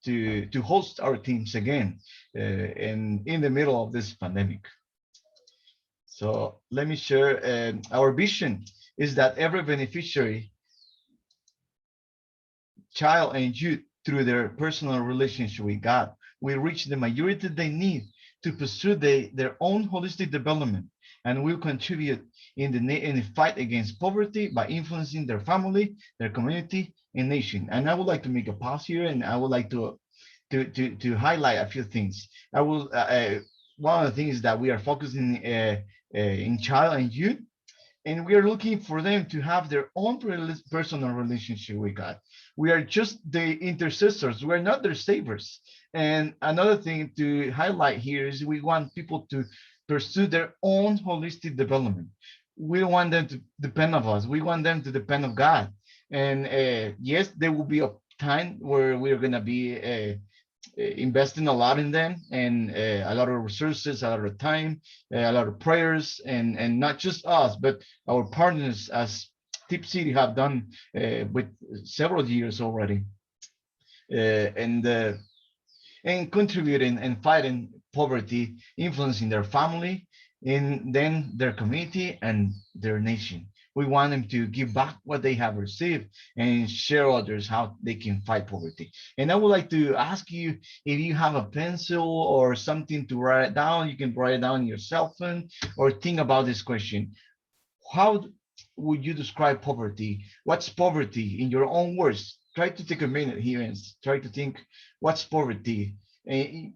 to host our teams again, and in the middle of this pandemic. So let me share. Our vision is that every beneficiary, child and youth, through their personal relationship with God, will reach the maturity they need to pursue their own holistic development, and will contribute in the fight against poverty by influencing their family, their community, and nation. And I would like to make a pause here, and I would like to highlight a few things. I will one of the things that we are focusing in child and youth, and we are looking for them to have their own personal relationship with God. We are just the intercessors. We're not their savers. And another thing to highlight here is we want people to pursue their own holistic development. We don't want them to depend on us. We want them to depend on God. And yes, there will be a time where we're going to be investing a lot in them, and a lot of resources, a lot of time, a lot of prayers, and not just us, but our partners as Tip City have done with several years already, and contributing and fighting poverty, influencing their family, and then their community and their nation. We want them to give back what they have received and share others how they can fight poverty. And I would like to ask you, if you have a pencil or something to write it down, you can write it down on your cell phone or think about this question. How would you describe poverty? What's poverty in your own words? Try to take a minute here and try to think, what's poverty? And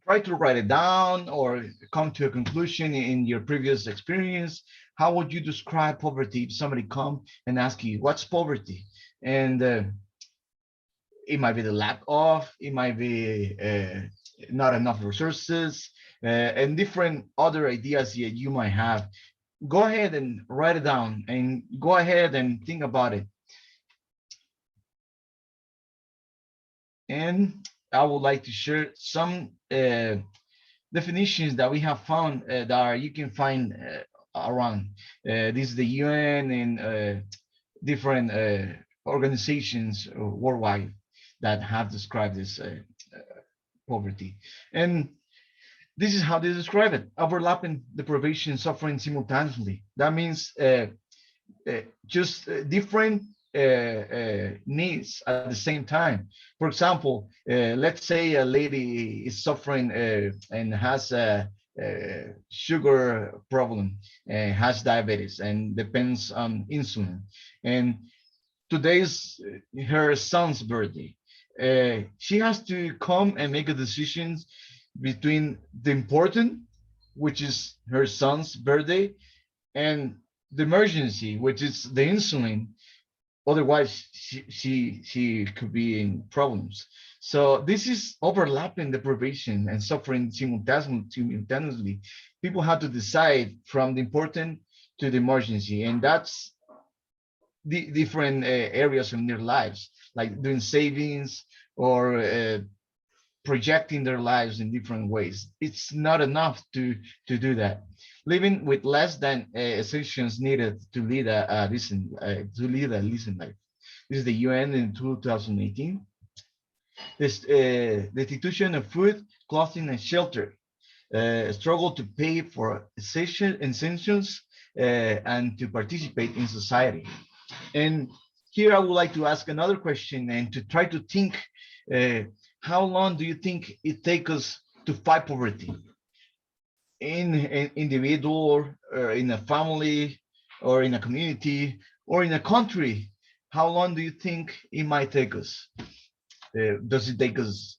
try to write it down or come to a conclusion in your previous experience. How would you describe poverty if somebody come and ask you, what's poverty? And it might be the lack of, it might be not enough resources, and different other ideas that you might have. Go ahead and write it down and go ahead and think about it. And I would like to share some definitions that we have found that you can find around. This is the UN and different organizations worldwide that have described this poverty. And this is how they describe it: overlapping deprivation, suffering simultaneously. That means just different needs at the same time. For example, let's say a lady is suffering and has a sugar problem, has diabetes and depends on insulin. And today's her son's birthday. She has to come and make a decision between the important, which is her son's birthday, and the emergency, which is the insulin. Otherwise, she could be in problems. So this is overlapping deprivation and suffering simultaneously. People have to decide from the important to the emergency, and that's the different areas in their lives, like doing savings or projecting their lives in different ways. It's not enough to do that. Living with less than essentials needed to lead a decent life. This is the UN in 2018. This destitution of food, clothing, and shelter. Struggle to pay for essentials and to participate in society. And here I would like to ask another question and to try to think, how long do you think it takes us to fight poverty in an individual or in a family or in a community or in a country? How long do you think it might take us? Does it take us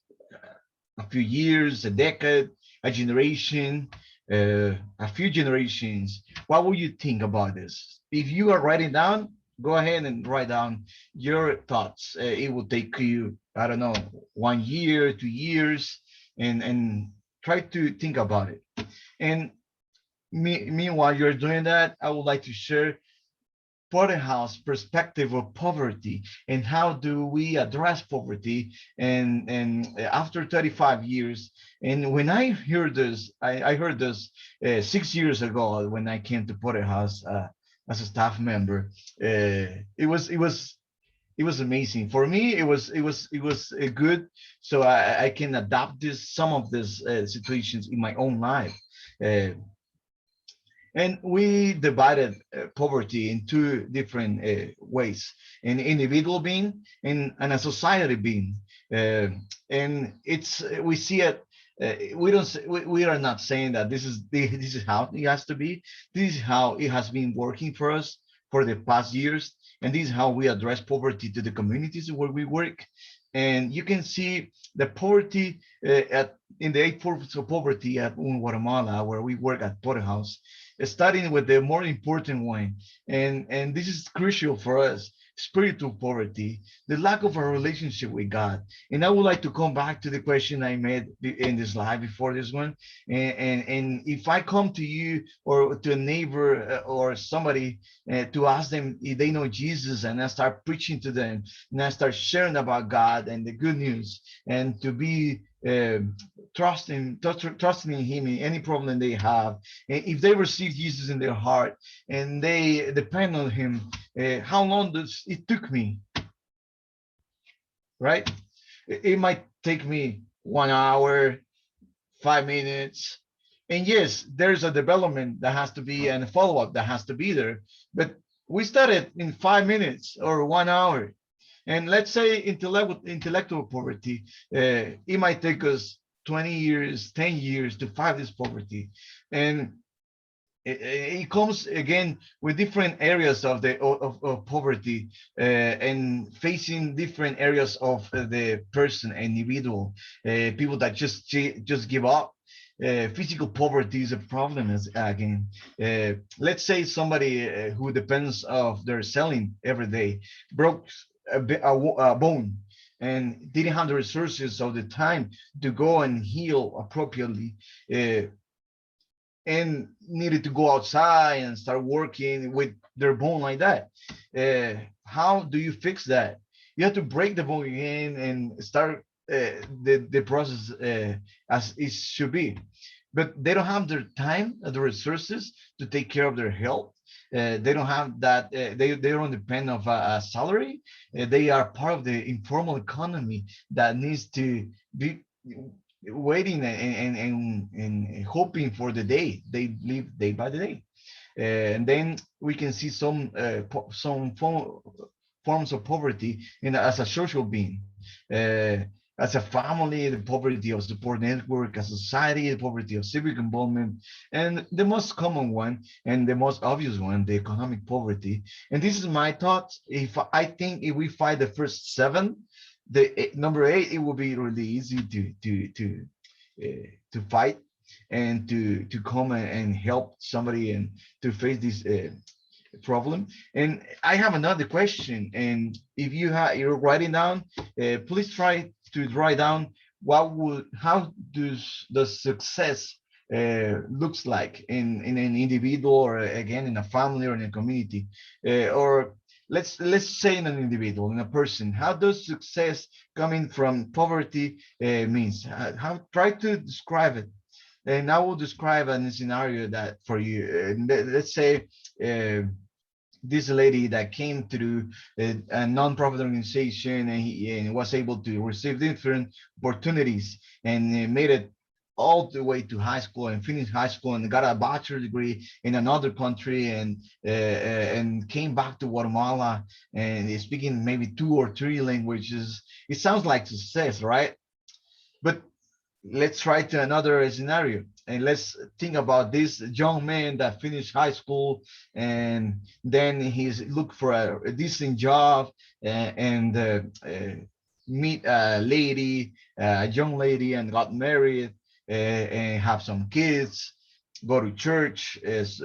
a few years, a decade, a generation, a few generations? What would you think about this? If you are writing down, go ahead and write down your thoughts. It will take you, I don't know, 1 year, 2 years, and try to think about it. And meanwhile you're doing that, I would like to share Porterhouse perspective of poverty and how do we address poverty and after 35 years. And when I heard this, I heard this 6 years ago when I came to Porterhouse as a staff member. It was amazing for me. It was good, so I can adapt some of these situations in my own life. And we divided poverty in two different ways: an individual being and a society being. And it's we see it. We are not saying that this is how it has to be. This is how it has been working for us for the past years, and this is how we address poverty to the communities where we work. And you can see the poverty in the 8 forms of poverty at Guatemala, where we work at Porterhouse, starting with the more important one. And this is crucial for us: spiritual poverty, the lack of a relationship with God. And I would like to come back to the question I made in this slide before this one. And if I come to you or to a neighbor or somebody to ask them if they know Jesus, and I start preaching to them and I start sharing about God and the good news, and to be trusting in him in any problem they have, and if they receive Jesus in their heart and they depend on him, how long does it took me, right? It might take me 1 hour, 5 minutes. And yes, there's a development that has to be and a follow-up that has to be there, but we started in 5 minutes or 1 hour. And let's say intellectual poverty, it might take us 20 years, 10 years to fight this poverty. And it comes again with different areas of poverty, and facing different areas of the person, individual, people that just give up. Physical poverty is a problem. As again, let's say somebody who depends of their selling every day broke a bone and didn't have the resources of the time to go and heal appropriately, and needed to go outside and start working with their bone like that. How do you fix that? You have to break the bone again and start the process as it should be. But they don't have their time, the resources to take care of their health. They don't have that. They don't depend of a salary. They are part of the informal economy that needs to be waiting and hoping for the day. They live day by the day. And then we can see some forms of poverty as a social being, as a family, the poverty of support network, a society, the poverty of civic involvement, and the most common one and the most obvious one, the economic poverty. And this is my thought. I think if we fight the first seven, the number 8, it will be really easy to fight and to come and help somebody and to face this problem. And I have another question. And if you're writing down, please try to write down how does the success looks like in an individual, or again in a family or in a community, or let's say in an individual, in a person. How does success coming from poverty means? How try to describe it. And I will describe a scenario that for you. Let's say this lady that came through a non-profit organization, and was able to receive different opportunities, and made it all the way to high school and finished high school and got a bachelor degree in another country, and came back to Guatemala and is speaking maybe 2 or 3 languages. It sounds like success, right? But let's try to another scenario, and let's think about this young man that finished high school, and then he's look for a decent job, and meet a lady, a young lady, and got married, and have some kids, go to church,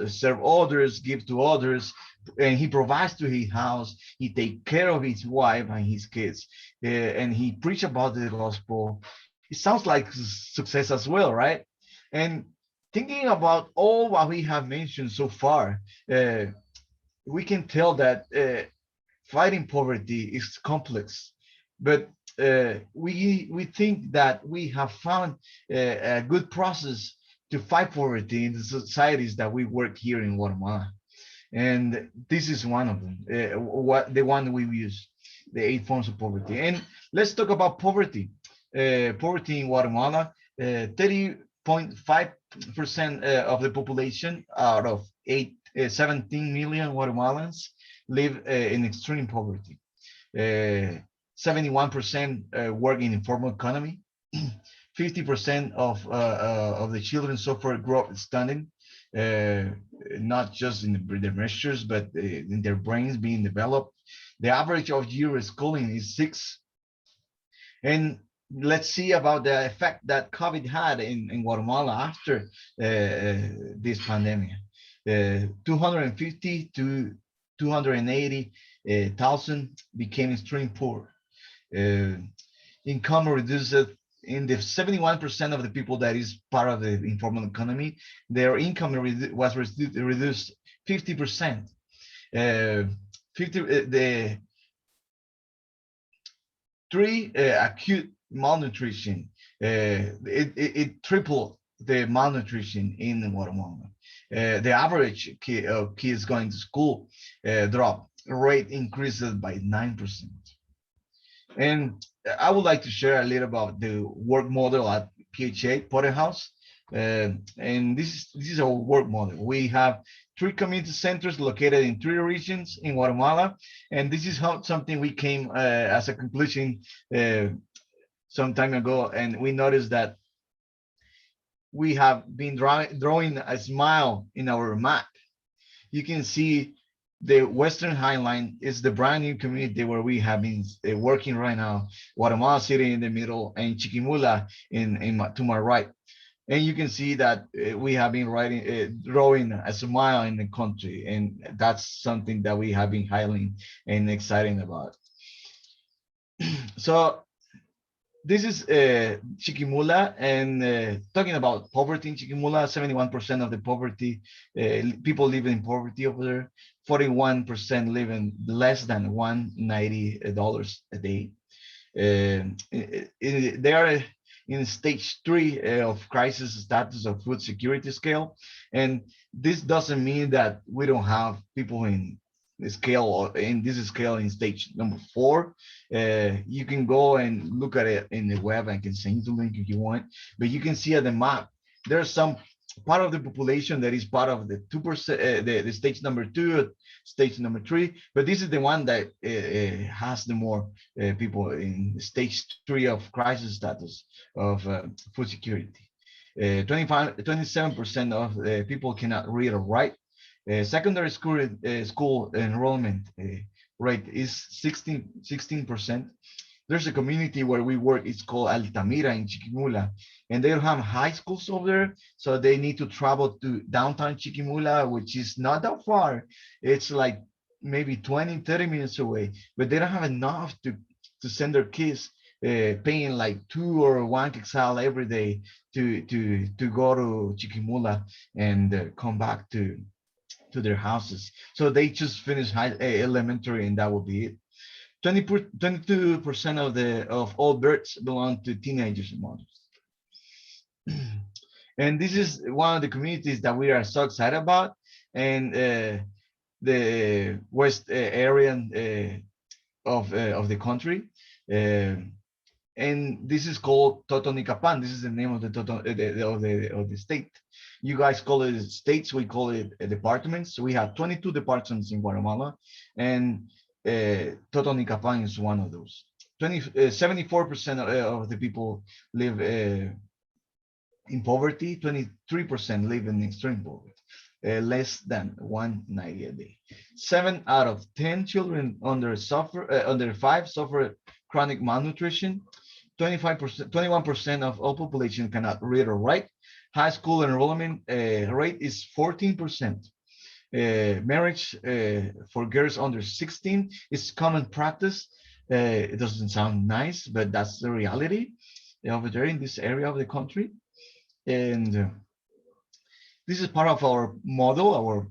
serve others, give to others, and he provides to his house. He take care of his wife and his kids, and he preach about the gospel. It sounds like success as well, right? And thinking about all what we have mentioned so far, we can tell that fighting poverty is complex, but we think that we have found a good process to fight poverty in the societies that we work here in Guatemala, and this is one of them. The one we use, the 8 forms of poverty. And let's talk about poverty. Poverty in Guatemala, 30.5% of the population out of 17 million Guatemalans live in extreme poverty. 71% work in informal economy. 50% of the children suffer growth stunting, not just in their measures, but in their brains being developed. The average of year schooling is 6. And let's see about the effect that COVID had in Guatemala after this pandemic. 250 to 280,000 became extreme poor. Income reduced in the 71% of the people that is part of the informal economy. Their income was reduced 50%. The 3 acute malnutrition. It tripled the malnutrition in Guatemala. The average of kids going to school drop rate increases by 9%. And I would like to share a little about the work model at PHA Potting House. And this is our work model. We have 3 community centers located in 3 regions in Guatemala. And this is how something we came as a conclusion some time ago. And we noticed that we have been drawing a smile in our map. You can see the Western Highline is the brand new community where we have been working right now. Guatemala City in the middle and Chiquimula to my right. And you can see that we have been drawing a smile in the country. And that's something that we have been highlighting and exciting about. So this is Chiquimula, and talking about poverty in Chiquimula, 71% of the poverty, people live in poverty over there. 41% live in less than $190 a day. They are in stage 3 of crisis status of food security scale. And this doesn't mean that we don't have people in the scale, or in this scale in stage number 4. You can go and look at it in the web. I can send you the link if you want, but you can see at the map, there's some part of the population that is part of the 2%, the stage number 2, stage number 3, but this is the one that has the more people in stage 3 of crisis status of food security. 27% of people cannot read or write. Secondary school enrollment rate is 16%. There's a community where we work, it's called Altamira in Chiquimula, and they don't have high schools over there, so they need to travel to downtown Chiquimula, which is not that far. It's like maybe 20-30 minutes away, but they don't have enough to send their kids paying like 2 or 1 quetzal every day to go to Chiquimula and come back to their houses. So they just finished elementary, and that will be it. 22% of all births belong to teenagers and mothers. And this is one of the communities that we are so excited about. And the west area of the country. And this is called Totonicapan. This is the name of the state. You guys call it states, we call it departments. So we have 22 departments in Guatemala, and Totonicapan is one of those. 74% of the people live in poverty. 23% live in extreme poverty, less than $190 a day. 7 out of 10 children under 5 suffer chronic malnutrition. 21% of all population cannot read or write. High school enrollment rate is 14%. Marriage for girls under 16 is common practice. It doesn't sound nice, but that's the reality over there in this area of the country. And this is part of our model,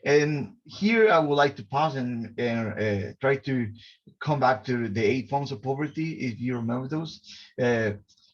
and here I would like to pause and try to come back to the 8 forms of poverty, if you remember those.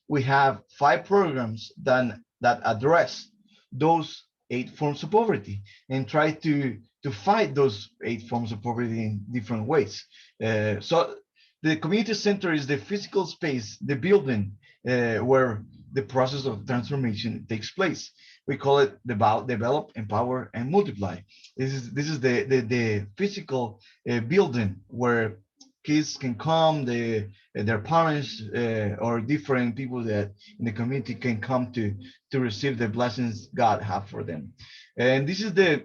We have 5 programs that address those 8 forms of poverty and try to fight those 8 forms of poverty in different ways. So the community center is the physical space, the building where the process of transformation takes place. We call it develop, empower, and multiply. This is the physical building where kids can come, their parents or different people that in the community can come to receive the blessings God have for them. And this is the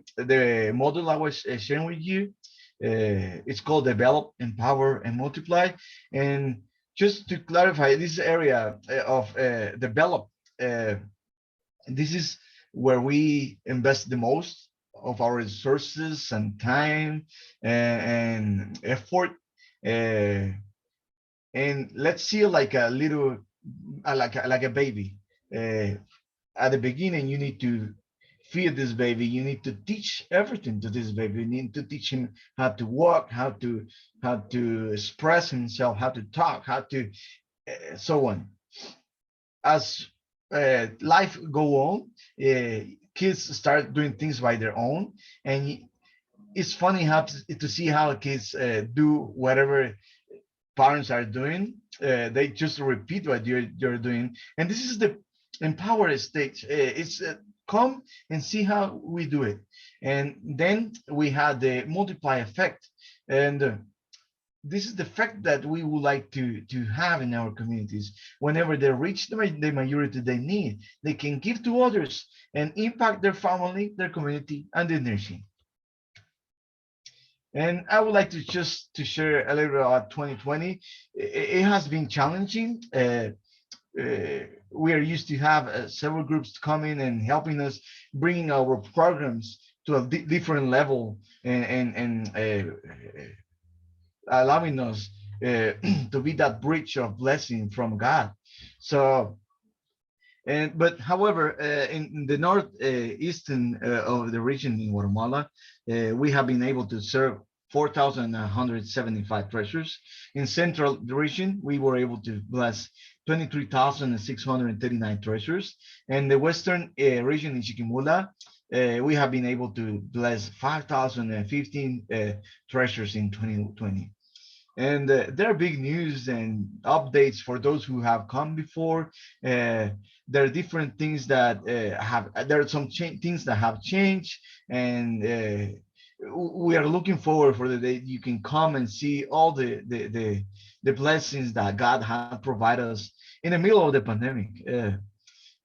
model I was sharing with you. It's called develop, empower, and multiply. And just to clarify, this area of develop, this is where we invest the most of our resources and time and effort. And let's see, like a little, like a baby. At the beginning, you need to feed this baby. You need to teach everything to this baby. You need to teach him how to walk, how to express himself, how to talk, how to so on. As life go on, kids start doing things by their own, and it's funny how to see how kids do whatever parents are doing. They just repeat what you're doing, and this is the empower stage. It's come and see how we do it. And then we had the multiply effect. And this is the fact that we would like to have in our communities. Whenever they reach the majority they need, they can give to others and impact their family, their community, and the nation. And I would like to just to share a little about 2020. It has been challenging. We are used to have several groups coming and helping us, bringing our programs to a different level, and allowing us to be that bridge of blessing from God. So, but however, in the northeastern of the region in Guatemala, we have been able to serve 4,175 treasures. In central region, we were able to bless 23,639 treasures. And the western region in Chiquimula, we have been able to bless 5,015 treasures in 2020. And there are big news and updates for those who have come before. There are different things that there are some things that have changed, and we are looking forward for the day you can come and see all the blessings that God has provided us in the middle of the pandemic.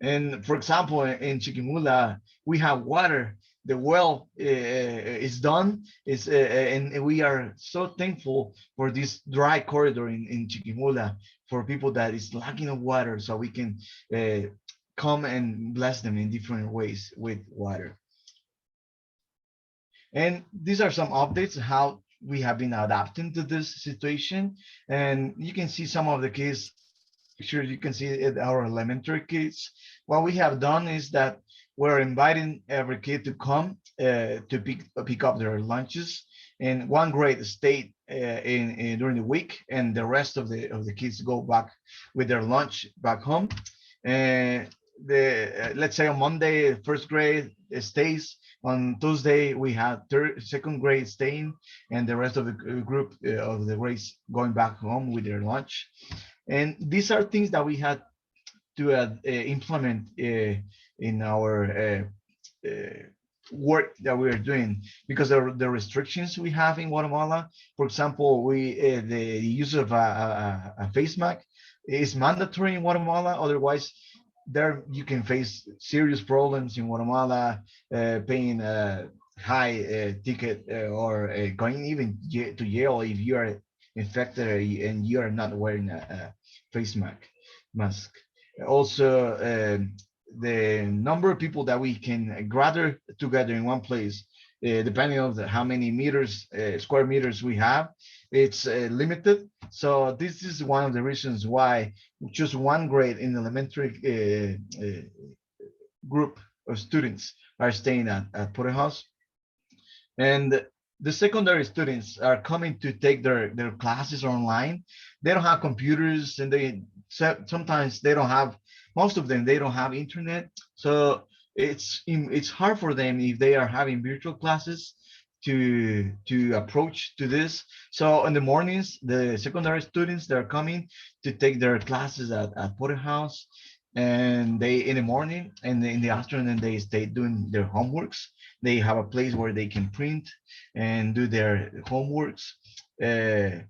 And for example, in Chiquimula, we have water. The well is done. And we are so thankful for this dry corridor in Chiquimula for people that is lacking of water, so we can come and bless them in different ways with water. And these are some updates how we have been adapting to this situation. And you can see some of the kids pictures. You can see it, our elementary kids. What we have done is that we're inviting every kid to come to pick up their lunches. And one grade stayed in during the week, and the rest of the kids go back with their lunch back home. And let's say on Monday, first grade stays. On Tuesday, we had second grade staying, and the rest of the group of the grades going back home with their lunch. And these are things that we had to implement in our work that we are doing, because of the restrictions we have in Guatemala. For example, the use of a face mask is mandatory in Guatemala. Otherwise, there you can face serious problems in Guatemala, paying a high ticket or going even to jail if you are infected and you are not wearing a face mask. Also, the number of people that we can gather together in one place, depending on how many meters, square meters we have, it's limited. So this is one of the reasons why just one grade in elementary group of students are staying at Porter House. And the secondary students are coming to take their classes online. They don't have computers, and sometimes they don't have, most of them, they don't have internet. So it's hard for them if they are having virtual classes to approach to this. So in the mornings, the secondary students, they're coming to take their classes at Porter House, and they in the morning and in the afternoon they stay doing their homeworks. They have a place where they can print and do their homeworks. Then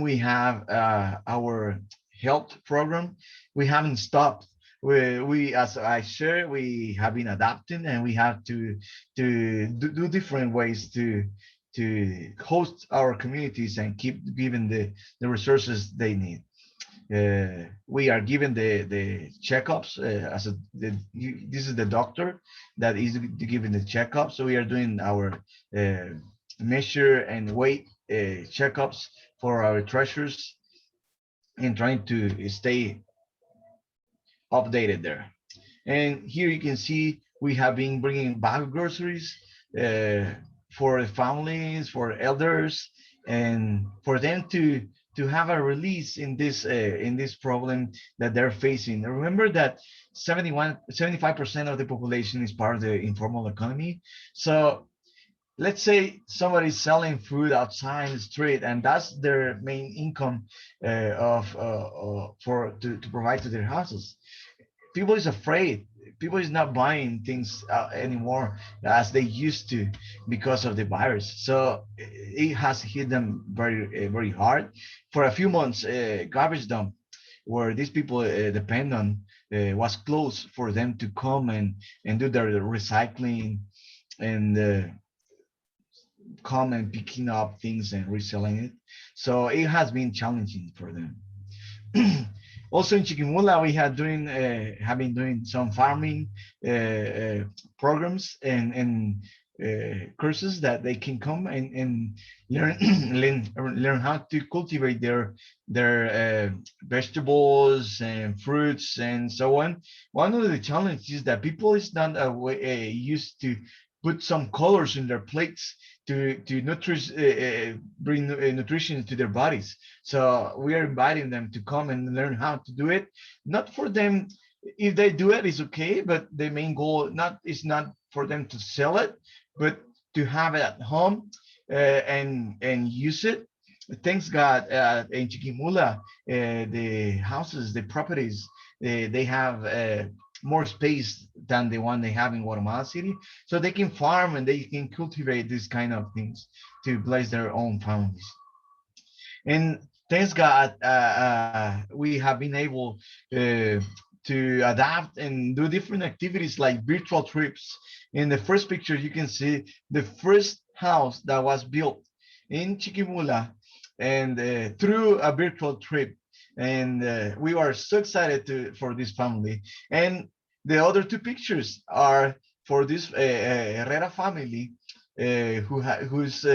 we have our health program. We haven't stopped. We as I share, we have been adapting, and we have to do different ways to host our communities and keep giving the resources they need. We are given the checkups this is the doctor that is giving the checkup. So we are doing our measure and weight checkups for our treasures and trying to stay updated there. And here you can see we have been bringing back groceries for families, for elders, and for them to have a release in this problem that they're facing. Remember that 75% of the population is part of the informal economy. So let's say somebody's selling food outside the street, and that's their main income to provide to their houses. People is afraid. people is not buying things anymore as they used to because of the virus. So it has hit them very hard. For a few months, garbage dump where these people depend on was closed for them to come and do their recycling and come and picking up things and reselling it. So it has been challenging for them. Also in Chiquimula, we have been doing some farming programs and courses that they can come and learn learn how to cultivate their vegetables and fruits and so on. One of the challenges is that people is not used to put some colors in their plates to bring nutrition to their bodies. So we are inviting them to come and learn how to do it. Not for them, if they do it, it's okay. But the main goal is not for them to sell it, but to have it at home and use it. Thanks God, in Chiquimula, the houses, the properties, they have more space than the one they have in Guatemala City, so they can farm and they can cultivate these kind of things to bless their own families. And thanks God, we have been able to adapt and do different activities like virtual trips. In the first picture, you can see the first house that was built in Chiquimula and through a virtual trip. And we are so excited for this family. And the other two pictures are for this Herrera family who's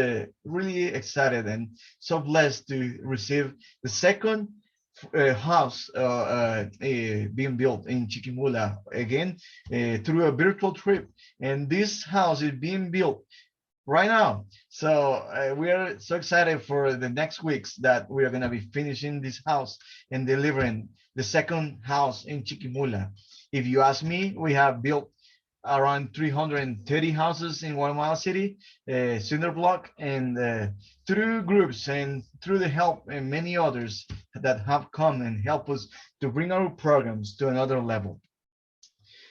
really excited and so blessed to receive the second house being built in Chiquimula again through a virtual trip. And this house is being built right now. So we are so excited for the next weeks that we are going to be finishing this house and delivering the second house in Chiquimula. If you ask me, we have built around 330 houses in Guatemala City, cinder block, and through groups and through the help and many others that have come and help us to bring our programs to another level.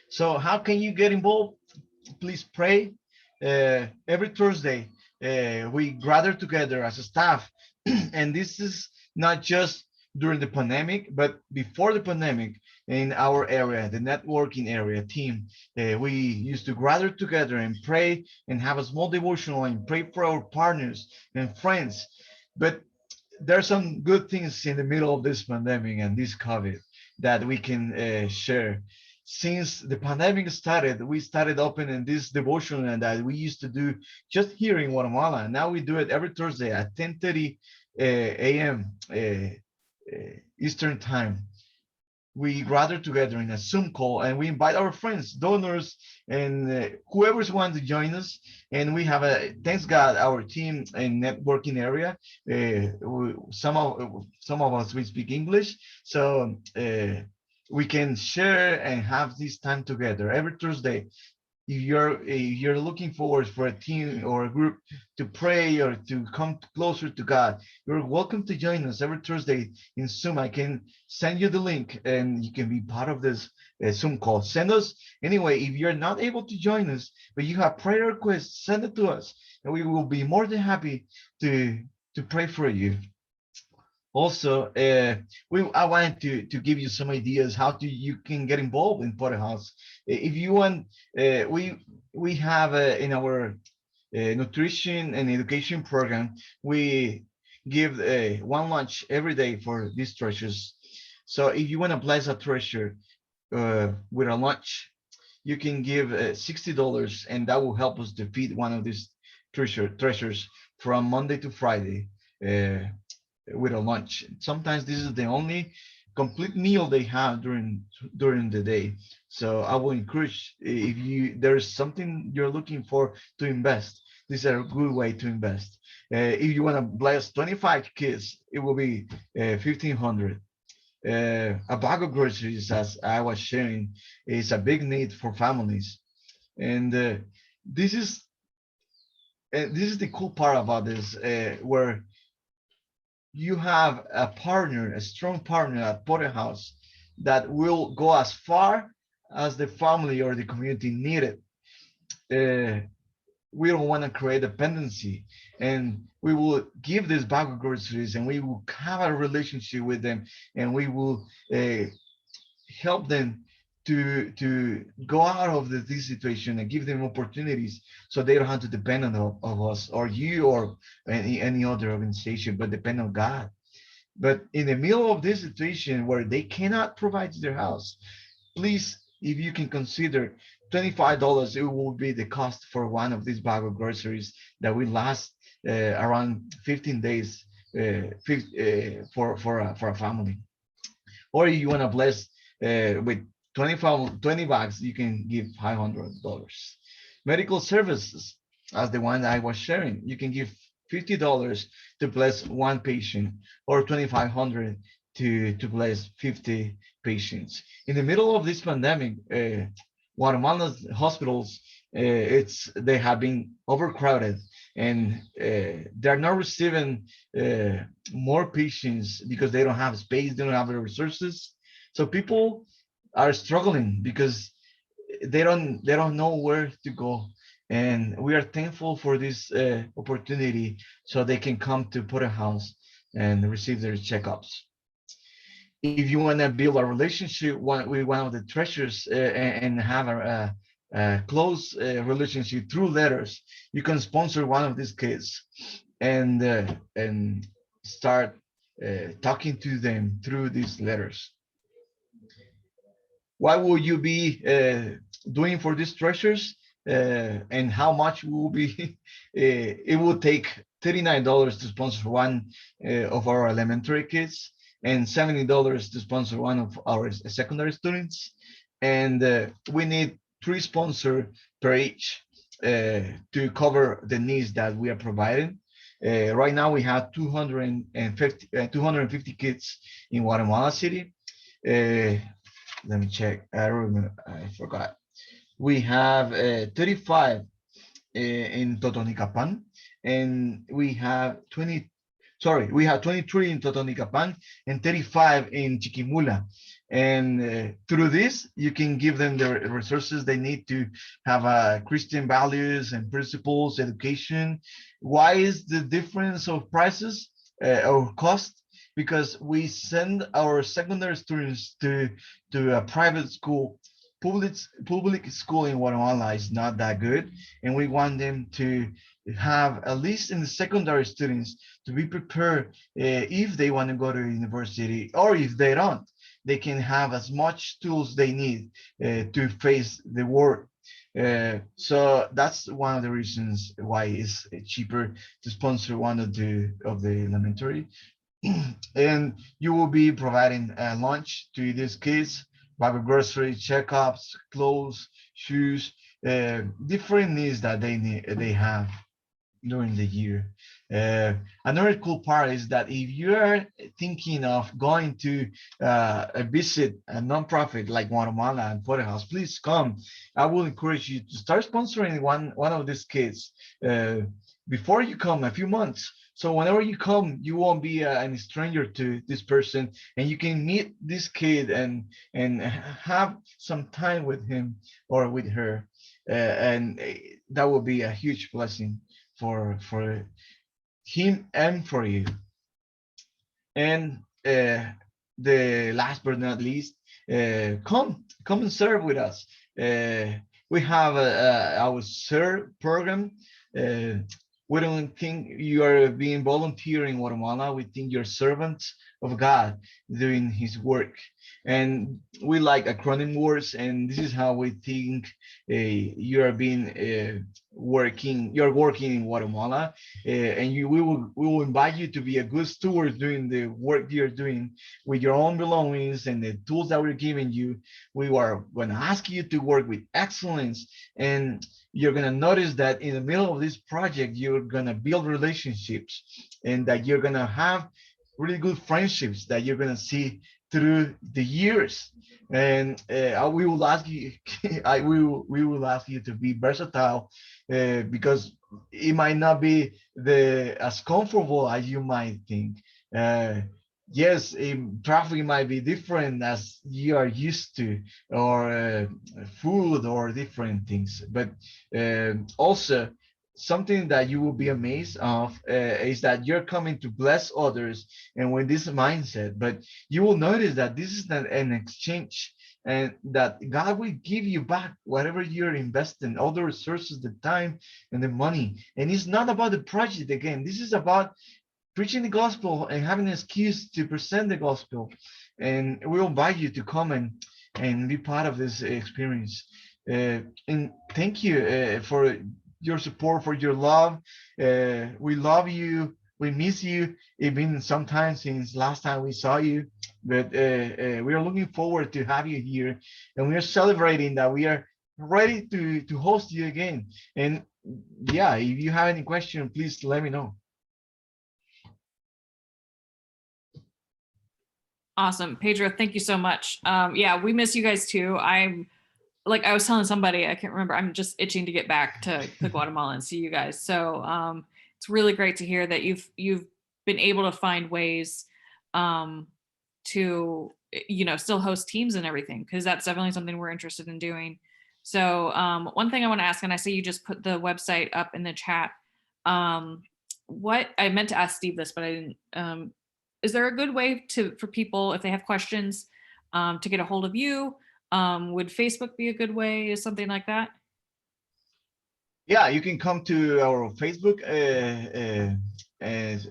So how can you get involved? Please pray. Every Thursday, we gather together as a staff, and this is not just during the pandemic, but before the pandemic in our area, the networking area team, we used to gather together and pray and have a small devotional and pray for our partners and friends. But there's some good things in the middle of this pandemic and this COVID that we can share. Since the pandemic started, we started opening this devotional that we used to do just here in Guatemala. Now we do it every Thursday at 10:30 a.m. Eastern time. We gather together in a Zoom call and we invite our friends, donors, and whoever's want to join us. And we have thanks God, our team in networking area. Some of us we speak English, so we can share and have this time together every Thursday. If you're looking forward for a team or a group to pray or to come closer to God, you're welcome to join us every Thursday in Zoom. I can send you the link and you can be part of this Zoom call. Send us anyway. If you're not able to join us, but you have prayer requests, send it to us, and we will be more than happy to pray for you. Also, I wanted to give you some ideas how you can get involved in Porterhouse. If you want, we have in our nutrition and education program, we give one lunch every day for these treasures. So if you want to bless a treasure with a lunch, you can give $60, and that will help us to feed one of these treasures from Monday to Friday. With a lunch. Sometimes this is the only complete meal they have during the day. So I will encourage, if there's something you're looking for to invest, this is a good way to invest. If you want to bless 25 kids, it will be 1,500. A bag of groceries, as I was sharing, is a big need for families, and this is the cool part about this, where you have a partner, a strong partner at Porterhouse that will go as far as the family or the community need it. We don't want to create dependency, and we will give this bag of groceries, and we will have a relationship with them, and we will help them to go out of this situation and give them opportunities so they don't have to depend on of us or you or any other organization, but depend on God. But in the middle of this situation where they cannot provide their house, please, if you can consider $25, it will be the cost for one of these bag of groceries that will last around 15 days for a family. Or if you want to bless with 20 bucks, you can give $500. Medical services, as the one I was sharing, you can give $50 to bless one patient, or 2,500 to bless 50 patients. In the middle of this pandemic, Guatemala's hospitals, they have been overcrowded, and they're not receiving more patients because they don't have space, they don't have the resources. So people are struggling because they don't know where to go. And we are thankful for this opportunity so they can come to Put a House and receive their checkups. If you want to build a relationship with one of the treasures and have a close relationship through letters, you can sponsor one of these kids and start talking to them through these letters. What will you be doing for these treasures, and how much will be? It will take $39 to sponsor one of our elementary kids, and $70 to sponsor one of our secondary students, and we need 3 sponsors per each to cover the needs that we are providing. Right now we have 250 kids in Guatemala City. Let me check. I remember. I forgot. We have 35 in Totonicapan, and we have 20. Sorry, we have 23 in Totonicapan and 35 in Chiquimula. And through this, you can give them the resources they need to have Christian values and principles, education. Why is the difference of prices or cost? Because we send our secondary students to a private school. Public school in Guatemala is not that good, and we want them to have, at least in the secondary students, to be prepared if they want to go to university, or if they don't, they can have as much tools they need to face the world. So that's one of the reasons why it's cheaper to sponsor one of the elementary. And you will be providing lunch to these kids, bag of grocery, checkups, clothes, shoes, different needs that they have during the year. Another cool part is that if you are thinking of going to visit a nonprofit like Guatemala and Put a House, please come. I will encourage you to start sponsoring one of these kids before you come, a few months. So whenever you come, you won't be a stranger to this person, and you can meet this kid and have some time with him or with her, and that will be a huge blessing for him and for you. And the last but not least, come and serve with us. We have our serve program. We don't think you are being volunteer in Guatemala. We think you're servants of God doing His work. And we like acronym words, and this is how we think you are being working. You're working in Guatemala, and we will invite you to be a good steward doing the work you're doing with your own belongings and the tools that we're giving you. We are going to ask you to work with excellence, and you're going to notice that in the middle of this project, you're going to build relationships, and that you're going to have really good friendships that you're going to see through the years. And we will ask you, we will ask you to be versatile, because it might not be as comfortable as you might think. yes, traffic might be different as you are used to, or food or different things. But also, something that you will be amazed of is that you're coming to bless others and with this mindset. But you will notice that this is not an exchange, and that God will give you back whatever you're investing, all the resources, the time, and the money. And it's not about the project again. This is about preaching the gospel and having an excuse to present the gospel. And we invite you to come and be part of this experience. And thank you for your support, for your love. We love you. We miss you. It's been some time since last time we saw you, but we are looking forward to have you here, and we are celebrating that we are ready to host you again. And yeah, if you have any question, please let me know. Awesome. Pedro, thank you so much. Yeah, we miss you guys too. I was telling somebody, I can't remember, I'm just itching to get back to Guatemala and see you guys. So it's really great to hear that you've been able to find ways to, still host teams and everything, because that's definitely something we're interested in doing. So one thing I want to ask, and I see you just put the website up in the chat. What I meant to ask Steve this, but I didn't. Is there a good way for people, if they have questions, to get a hold of you? Would Facebook be a good way? Is something like that? Yeah, you can come to our Facebook,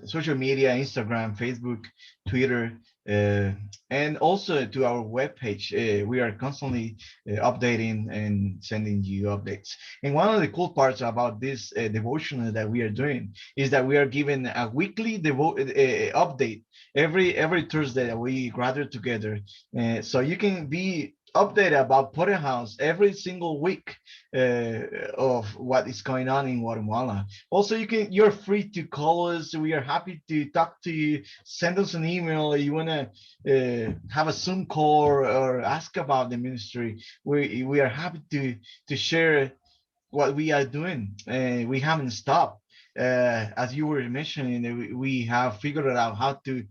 social media, Instagram, Facebook, Twitter, and also to our webpage. We are constantly updating and sending you updates. And one of the cool parts about this devotional that we are doing is that we are giving a weekly update every Thursday that we gather together. So you can be updated about Porter House every single week of what is going on in Guatemala. Also, you're free to call us. We are happy to talk to you. Send us an email if you want to have a Zoom call or ask about the ministry. We are happy to share what we are doing. We haven't stopped. As you were mentioning, we have figured out how to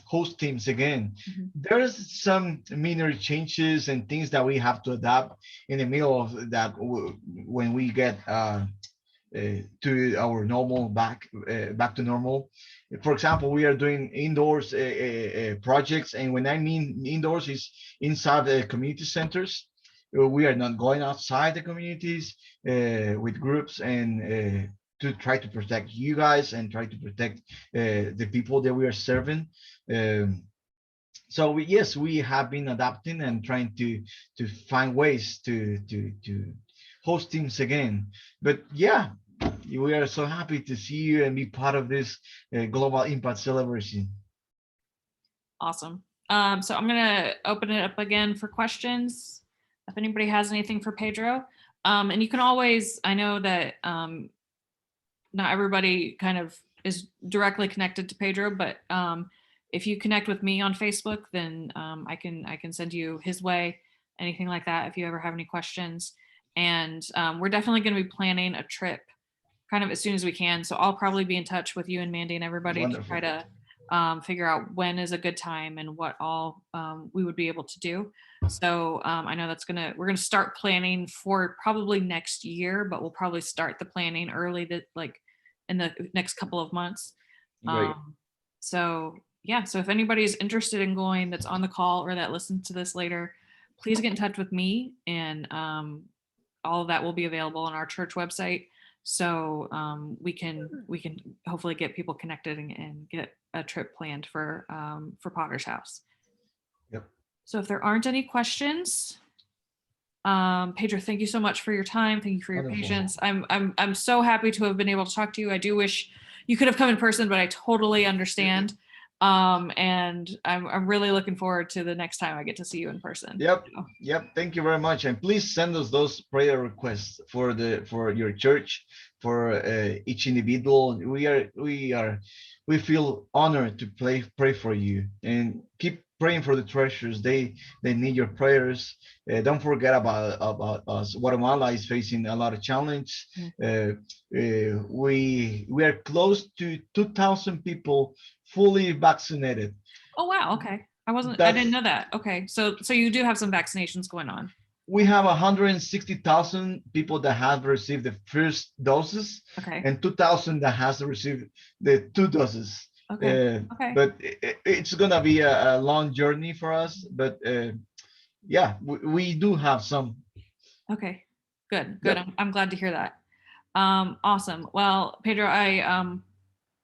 host teams again. Mhm. There's some minor changes and things that we have to adapt in the middle of that when we get to our normal back to normal. For example, we are doing indoors projects, and when I mean indoors, is inside the community centers. We are not going outside the communities with groups and to try to protect you guys and try to protect the people that we are serving. So yes, we have been adapting and trying to find ways to host teams again. But yeah, we are so happy to see you and be part of this global impact celebration. Awesome. So I'm gonna open it up again for questions. If anybody has anything for Pedro, and you can always, I know that not everybody kind of is directly connected to Pedro, but if you connect with me on Facebook, then I can send you his way, anything like that, if you ever have any questions. And we're definitely going to be planning a trip kind of as soon as we can. So I'll probably be in touch with you and Mandy and everybody Wonderful. to try to figure out when is a good time and what all we would be able to do. So I know we're gonna start planning for probably next year, but we'll probably start the planning early in the next couple of months. Great. So yeah, so if anybody's interested in going that's on the call or that listens to this later, please get in touch with me, and all of that will be available on our church website. So we can hopefully get people connected and get a trip planned for Potter's House. Yep. So if there aren't any questions, Pedro, thank you so much for your time. Thank you for your Wonderful. patience. I'm so happy to have been able to talk to you. I do wish you could have come in person, but I totally understand. And I'm really looking forward to the next time I get to see you in person. Yep. So. Yep. Thank you very much. And please send us those prayer requests for your church, for each individual. We feel honored to pray for you, and keep praying for the treasures. They need your prayers. Don't forget about us. Guatemala is facing a lot of challenge. We are close to 2,000 people fully vaccinated. Oh, wow. Okay. I didn't That's know that. Okay. So you do have some vaccinations going on. we have 160,000 people that have received the first doses Okay. and 2,000 that has received the 2 doses. Okay. Okay. But it's gonna be a long journey for us. But yeah, we do have some. Okay. Good. Good. Yep. I'm glad to hear that. Awesome. Well, Pedro,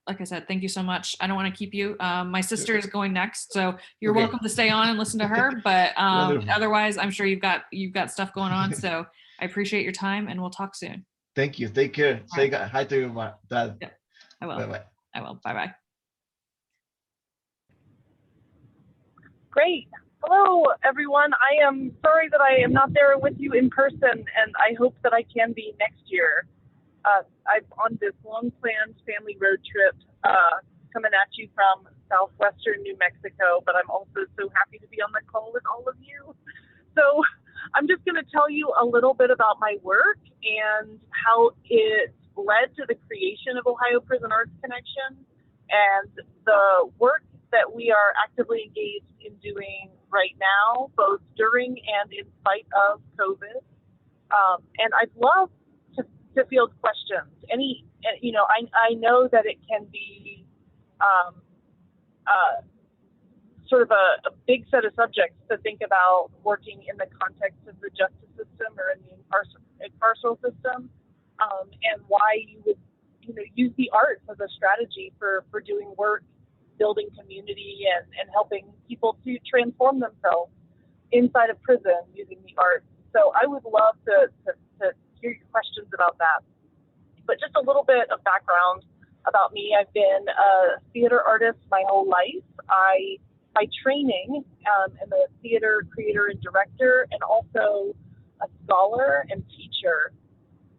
like I said, thank you so much. I don't want to keep you. My sister is going next, so you're Okay. welcome to stay on and listen to her. But Wonderful. otherwise, I'm sure you've got stuff going on. So I appreciate your time, and we'll talk soon. Thank you. Take care. All Say right. hi to your dad. Yeah, I will. Bye bye. I will. Bye bye. Great. Hello, everyone. I am sorry that I am not there with you in person, and I hope that I can be next year. I'm on this long-planned family road trip coming at you from southwestern New Mexico, but I'm also so happy to be on the call with all of you. So I'm just going to tell you a little bit about my work and how it led to the creation of Ohio Prison Arts Connection and the work that we are actively engaged in doing right now, both during and in spite of COVID. And I'd love to field questions. I know that it can be sort of a big set of subjects to think about working in the context of the justice system or in the carceral system, and why you would use the arts as a strategy for doing work, building community, and helping people to transform themselves inside of prison using the arts. So I would love to hear your questions about that. But just a little bit of background about me. I've been a theater artist my whole life. By training, am a theater creator and director, and also a scholar and teacher.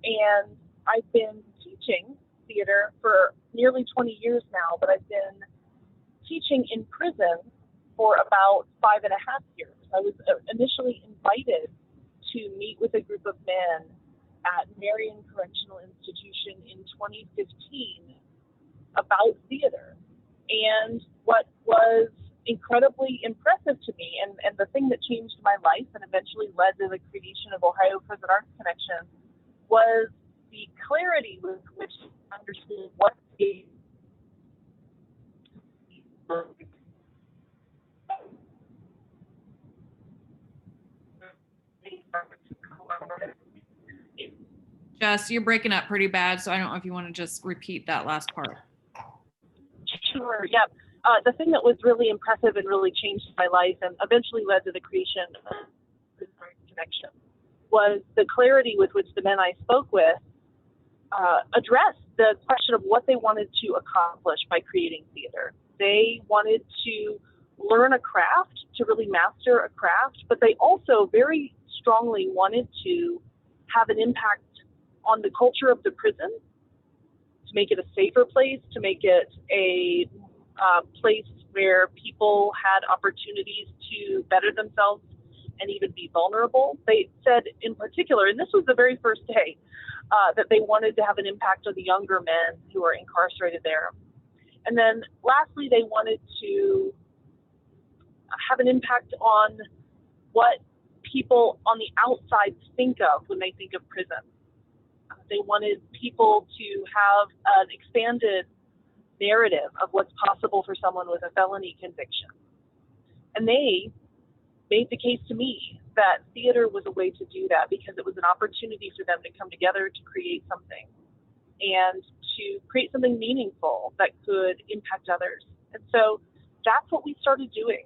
And I've been teaching theater for nearly 20 years now, but I've been teaching in prison for about 5.5 years. I was initially invited to meet with a group of men at Marion Correctional Institution in 2015 about theater. And what was incredibly impressive to me, and the thing that changed my life and eventually led to the creation of Ohio Prison Arts Connection, was the clarity with which I understood what the Jess, you're breaking up pretty bad, so I don't know if you want to just repeat that last part. Sure, yep. The thing that was really impressive and really changed my life and eventually led to the creation of the connection was the clarity with which the men I spoke with addressed the question of what they wanted to accomplish by creating theater. They wanted to learn a craft, to really master a craft, but they also very strongly wanted to have an impact on the culture of the prison, to make it a safer place, to make it a place where people had opportunities to better themselves and even be vulnerable. They said in particular, and this was the very first day, that they wanted to have an impact on the younger men who are incarcerated there. And then lastly, they wanted to have an impact on what people on the outside think of when they think of prison. They wanted people to have an expanded narrative of what's possible for someone with a felony conviction. And they made the case to me that theater was a way to do that, because it was an opportunity for them to come together to create something and to create something meaningful that could impact others. And so that's what we started doing.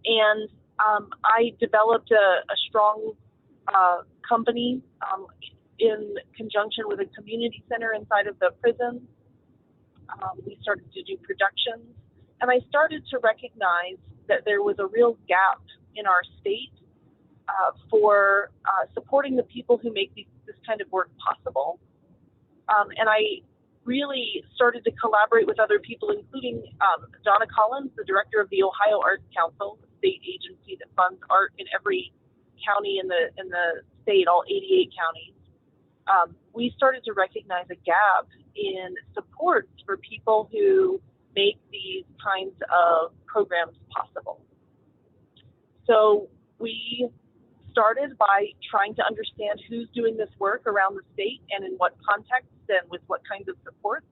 And I developed a strong company in conjunction with a community center inside of the prison. We started to do productions, and I started to recognize that there was a real gap in our state for supporting the people who make this kind of work possible. And I really started to collaborate with other people, including Donna Collins, the director of the Ohio Arts Council, the state agency that funds art in every county in the state, all 88 counties. We started to recognize a gap in supports for people who make these kinds of programs possible. So we started by trying to understand who's doing this work around the state and in what context and with what kinds of supports.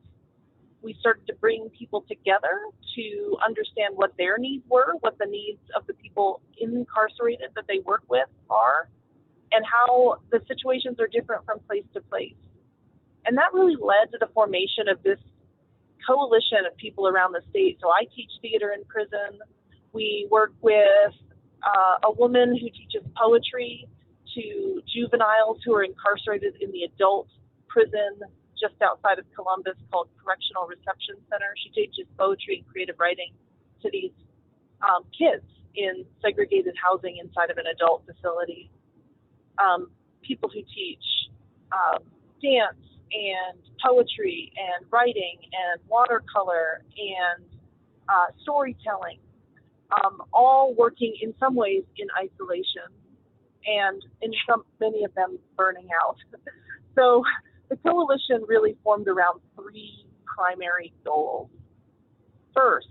We started to bring people together to understand what their needs were, what the needs of the people incarcerated that they work with are, and how the situations are different from place to place. And that really led to the formation of this coalition of people around the state. So I teach theater in prison. We work with a woman who teaches poetry to juveniles who are incarcerated in the adult prison just outside of Columbus called Correctional Reception Center. She teaches poetry and creative writing to these kids in segregated housing inside of an adult facility. People who teach dance and poetry and writing and watercolor and storytelling, all working in some ways in isolation, and many of them burning out. So the coalition really formed around three primary goals. First,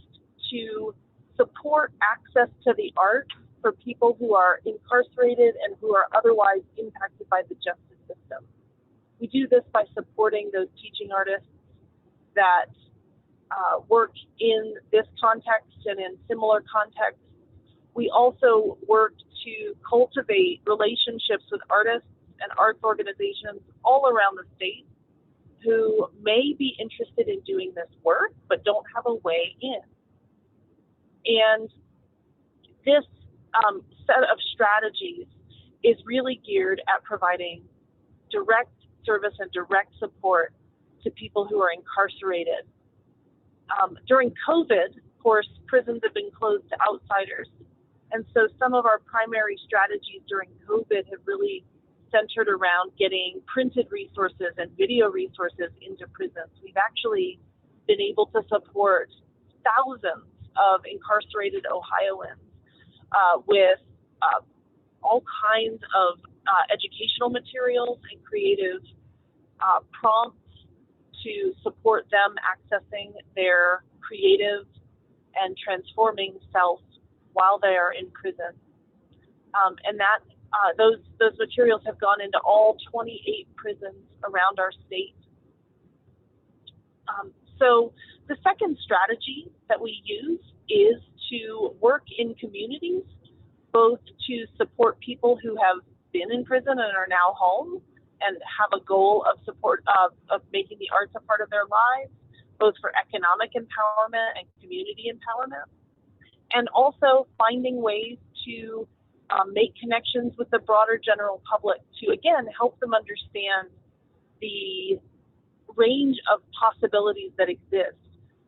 to support access to the arts for people who are incarcerated and who are otherwise impacted by the justice system. We do this by supporting those teaching artists that work in this context and in similar contexts. We also work to cultivate relationships with artists and arts organizations all around the state who may be interested in doing this work but don't have a way in. And this set of strategies is really geared at providing direct service and direct support to people who are incarcerated. During COVID, of course, prisons have been closed to outsiders. And so some of our primary strategies during COVID have really centered around getting printed resources and video resources into prisons. We've actually been able to support thousands of incarcerated Ohioans with all kinds of educational materials and creative prompts to support them accessing their creative and transforming self while they are in prison. And that those materials have gone into all 28 prisons around our state. So the second strategy that we use is to work in communities, both to support people who have been in prison and are now home and have a goal of support of making the arts a part of their lives, both for economic empowerment and community empowerment, and also finding ways to make connections with the broader general public to, again, help them understand the range of possibilities that exist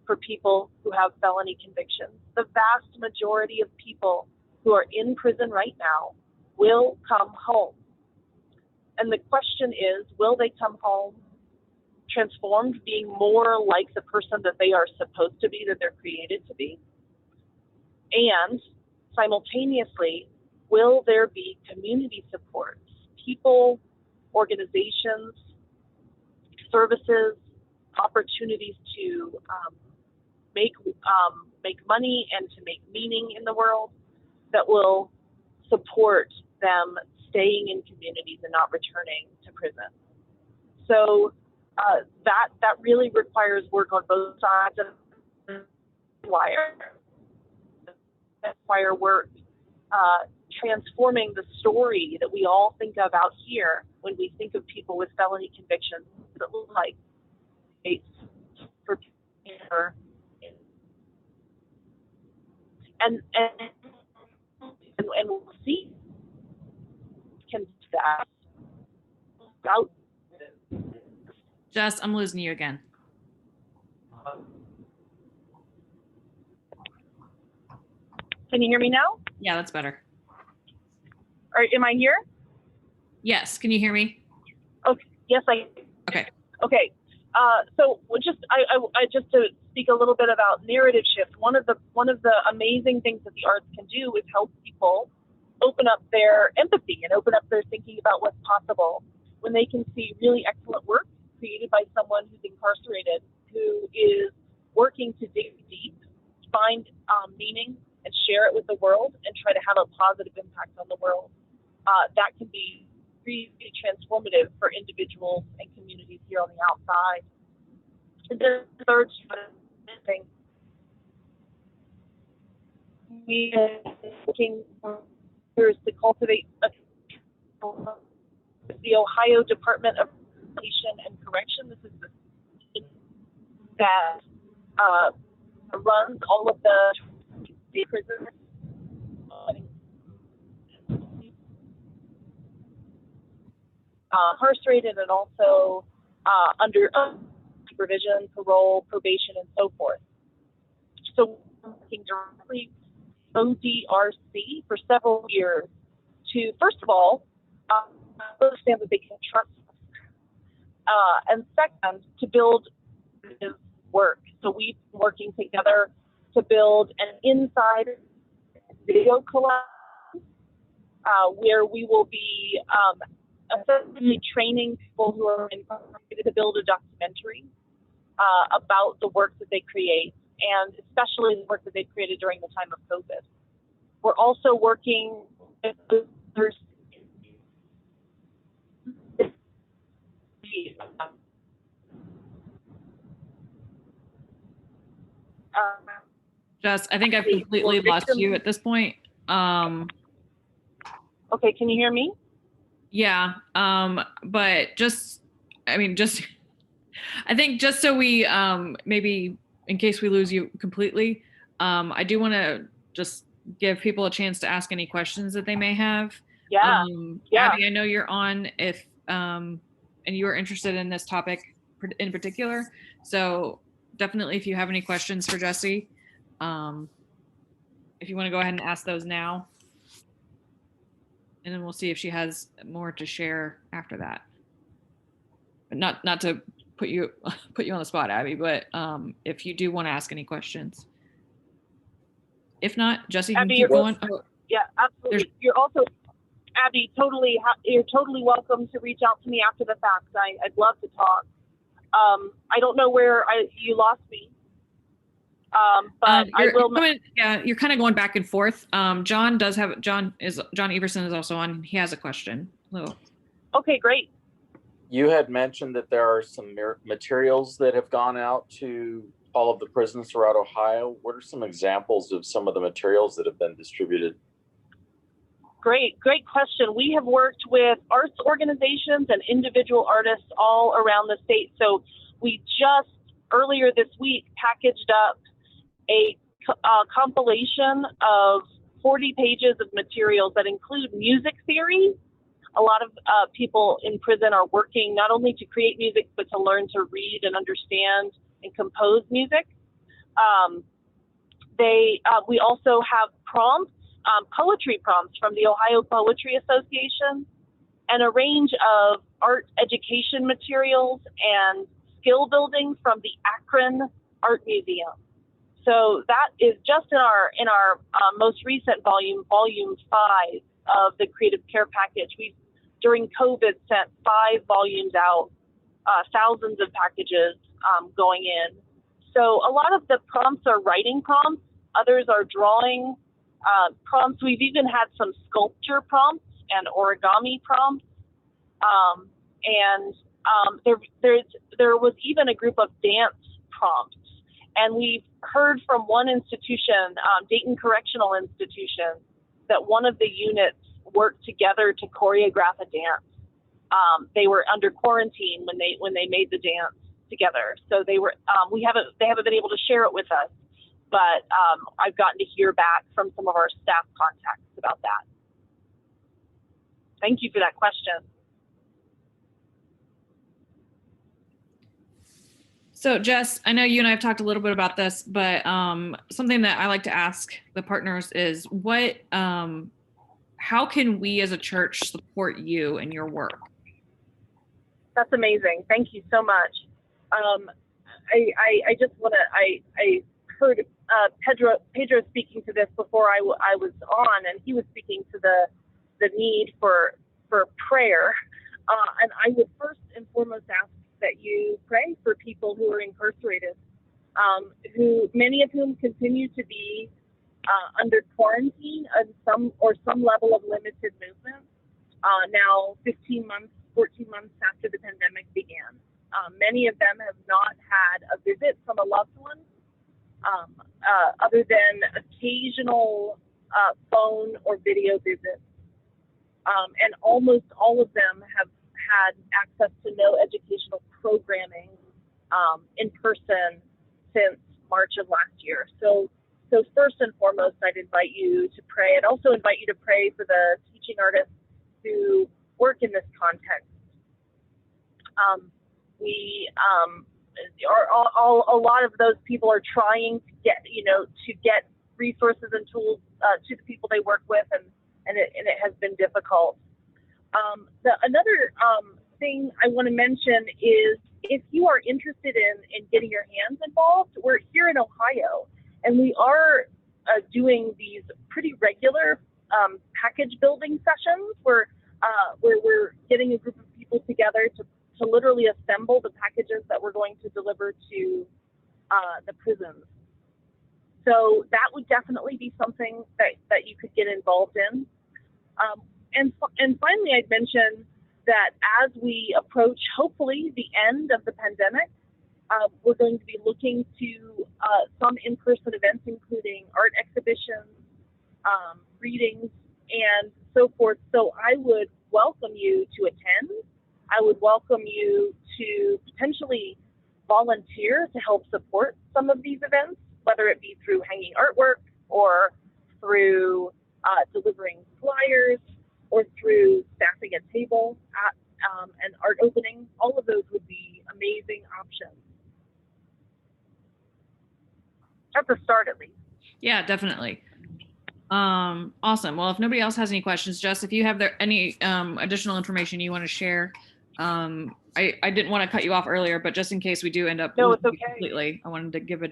for people who have felony convictions. The vast majority of people who are in prison right now will come home. And the question is, will they come home transformed, being more like the person that they are supposed to be, that they're created to be? And simultaneously, will there be community supports, people, organizations, services, opportunities to make money and to make meaning in the world that will support them staying in communities and not returning to prison? So that really requires work on both sides of the wire. Require work transforming the story that we all think of out here when we think of people with felony convictions that look like for and we'll see can that out. Jess, I'm losing you again. Can you hear me now? Yeah, that's better. Or am I here? Yes. Can you hear me? Okay. Yes, I. Okay. Okay. So just to speak a little bit about narrative shift. One of the amazing things that the arts can do is help people open up their empathy and open up their thinking about what's possible when they can see really excellent work created by someone who's incarcerated, who is working to dig deep find meaning and share it with the world and try to have a positive impact on the world. That can be really transformative for individuals and communities here on the outside. And then the third thing, we are looking to cultivate the Ohio Department of Education and Correction. This is the team that runs all of the state prisons. Incarcerated and also under supervision, parole, probation, and so forth. So we're working directly with ODRC for several years to, first of all, understand that they can trust us, and second, to build this work. So we've been working together to build an inside video collab where we will be essentially training people who are incarcerated to build a documentary about the work that they create, and especially the work that they created during the time of COVID. We're also working with others. Jess, I think I've completely lost you at this point. Okay, can you hear me? Yeah, but I think just so we, maybe in case we lose you completely, I do want to just give people a chance to ask any questions that they may have. Yeah. Abby, I know you're on and you are interested in this topic in particular. So definitely if you have any questions for Jessie, if you want to go ahead and ask those now. And then we'll see if she has more to share after that. But not to put you on the spot, Abby, but if you do want to ask any questions. If not, Jessie, can keep going. Oh, yeah, absolutely. You're also, Abby, you're totally welcome to reach out to me after the fact. I'd love to talk. I don't know where you lost me. But I will. You're kind of going back and forth. John Everson is also on. He has a question. Hello. Okay, great. You had mentioned that there are some materials that have gone out to all of the prisons throughout Ohio. What are some examples of some of the materials that have been distributed? Great question. We have worked with arts organizations and individual artists all around the state. So we just earlier this week packaged up a compilation of 40 pages of materials that include music theory. A lot of people in prison are working not only to create music, but to learn to read and understand and compose music. We also have prompts, poetry prompts from the Ohio Poetry Association, and a range of art education materials and skill building from the Akron Art Museum. So that is just in our most recent volume 5 of the Creative Care Package. We, during COVID, sent 5 volumes out, thousands of packages going in. So a lot of the prompts are writing prompts, others are drawing prompts. We've even had some sculpture prompts and origami prompts, there was even a group of dance prompts. And we've heard from one institution, Dayton Correctional Institution, that one of the units worked together to choreograph a dance. They were under quarantine when they made the dance together. So they haven't been able to share it with us, but I've gotten to hear back from some of our staff contacts about that. Thank you for that question. So Jess, I know you and I have talked a little bit about this, but something that I like to ask the partners is how can we as a church support you in your work? That's amazing. Thank you so much. I just want to, I heard Pedro speaking to this before I was on, and he was speaking to the need for prayer. And I would first and foremost ask that you pray for people who are incarcerated, who many of whom continue to be under quarantine and some level of limited movement. Now 15 months, 14 months after the pandemic began. Many of them have not had a visit from a loved one, other than occasional phone or video visits. And almost all of them have had access to no educational programming in person since March of last year. So first and foremost, I'd invite you to pray. I'd also invite you to pray for the teaching artists who work in this context. A lot of those people are trying to get resources and tools to the people they work with, and it has been difficult. Another thing I want to mention is if you are interested in getting your hands involved, we're here in Ohio, and we are doing these pretty regular package building sessions where we're getting a group of people together to literally assemble the packages that we're going to deliver to the prisons. So that would definitely be something that you could get involved in. And finally, I'd mention that as we approach, hopefully, the end of the pandemic, we're going to be looking to some in-person events, including art exhibitions, readings, and so forth. So I would welcome you to attend. I would welcome you to potentially volunteer to help support some of these events, whether it be through hanging artwork or through delivering flyers or through staffing a table at an art opening. All of those would be amazing options. At the start, at least. Yeah, definitely. Awesome. Well, if nobody else has any questions, Jess, if you have any additional information you want to share, I didn't want to cut you off earlier, but just in case we do end up no, it's losing you okay. completely, I wanted to give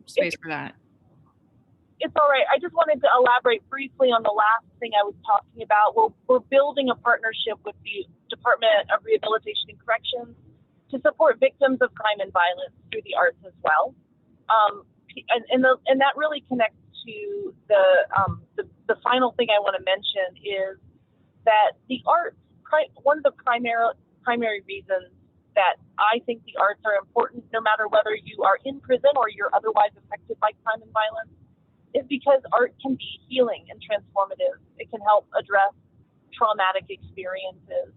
space for that. It's all right. I just wanted to elaborate briefly on the last thing I was talking about. We're building a partnership with the Department of Rehabilitation and Corrections to support victims of crime and violence through the arts as well. And that really connects to the final thing I want to mention is that the arts, one of the primary reasons that I think the arts are important, no matter whether you are in prison or you're otherwise affected by crime and violence, is because art can be healing and transformative. It can help address traumatic experiences.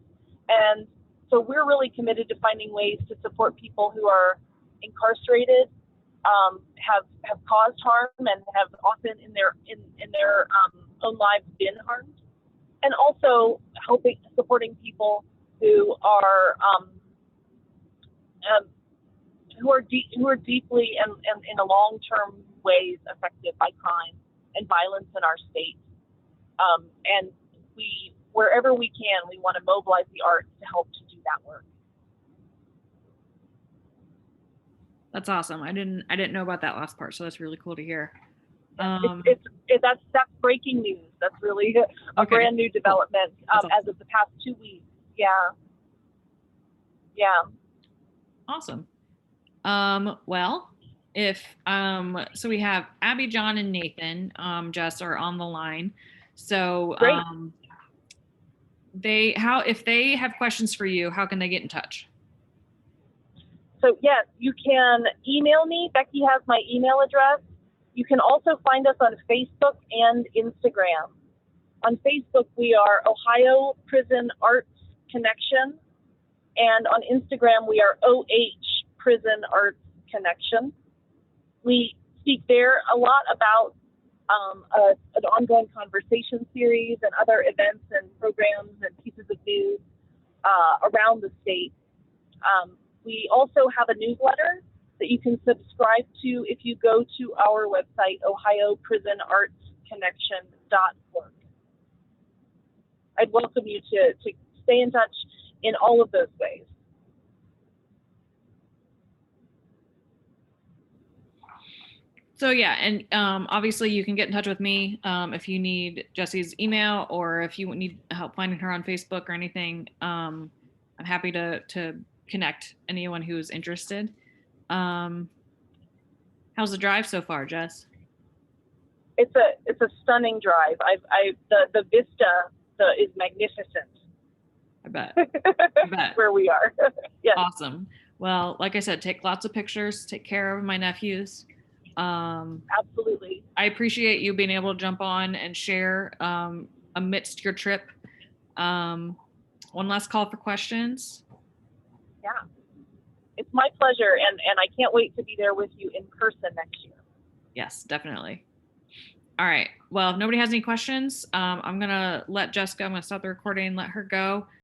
And so we're really committed to finding ways to support people who are incarcerated, have caused harm, and have often in their own lives been harmed, and also supporting people who are deeply and in a long-term ways affected by crime and violence in our state. And wherever we can, we want to mobilize the arts to help to do that work. That's awesome. I didn't know about that last part, so that's really cool to hear. That's breaking news. That's really a brand new development awesome. As of the past 2 weeks. Yeah. Awesome. Well, if so we have Abby, John, and Nathan, Jess, are on the line. So Great. if they have questions for you, how can they get in touch? So yes, you can email me. Becky has my email address. You can also find us on Facebook and Instagram. On Facebook, we are Ohio Prison Arts Connection. And on Instagram, we are OH Prison Arts Connection. We speak there a lot about an ongoing conversation series and other events and programs and pieces of news around the state. We also have a newsletter that you can subscribe to if you go to our website, ohioprisonartsconnection.org. I'd welcome you to stay in touch in all of those ways. So yeah, and obviously you can get in touch with me if you need Jesse's email or if you need help finding her on Facebook or anything. I'm happy to connect anyone who's interested. Have How's the drive so far, Jess? It's a stunning drive. The vista is magnificent. I bet. I bet. Where we are. Yes. Awesome. Well, like I said, take lots of pictures, take care of my nephews. Absolutely. I appreciate you being able to jump on and share amidst your trip. One last call for questions. Yeah. It's my pleasure, and I can't wait to be there with you in person next year. Yes, definitely. All right. Well, if nobody has any questions, I'm going to let Jessica, I'm going to stop the recording and let her go.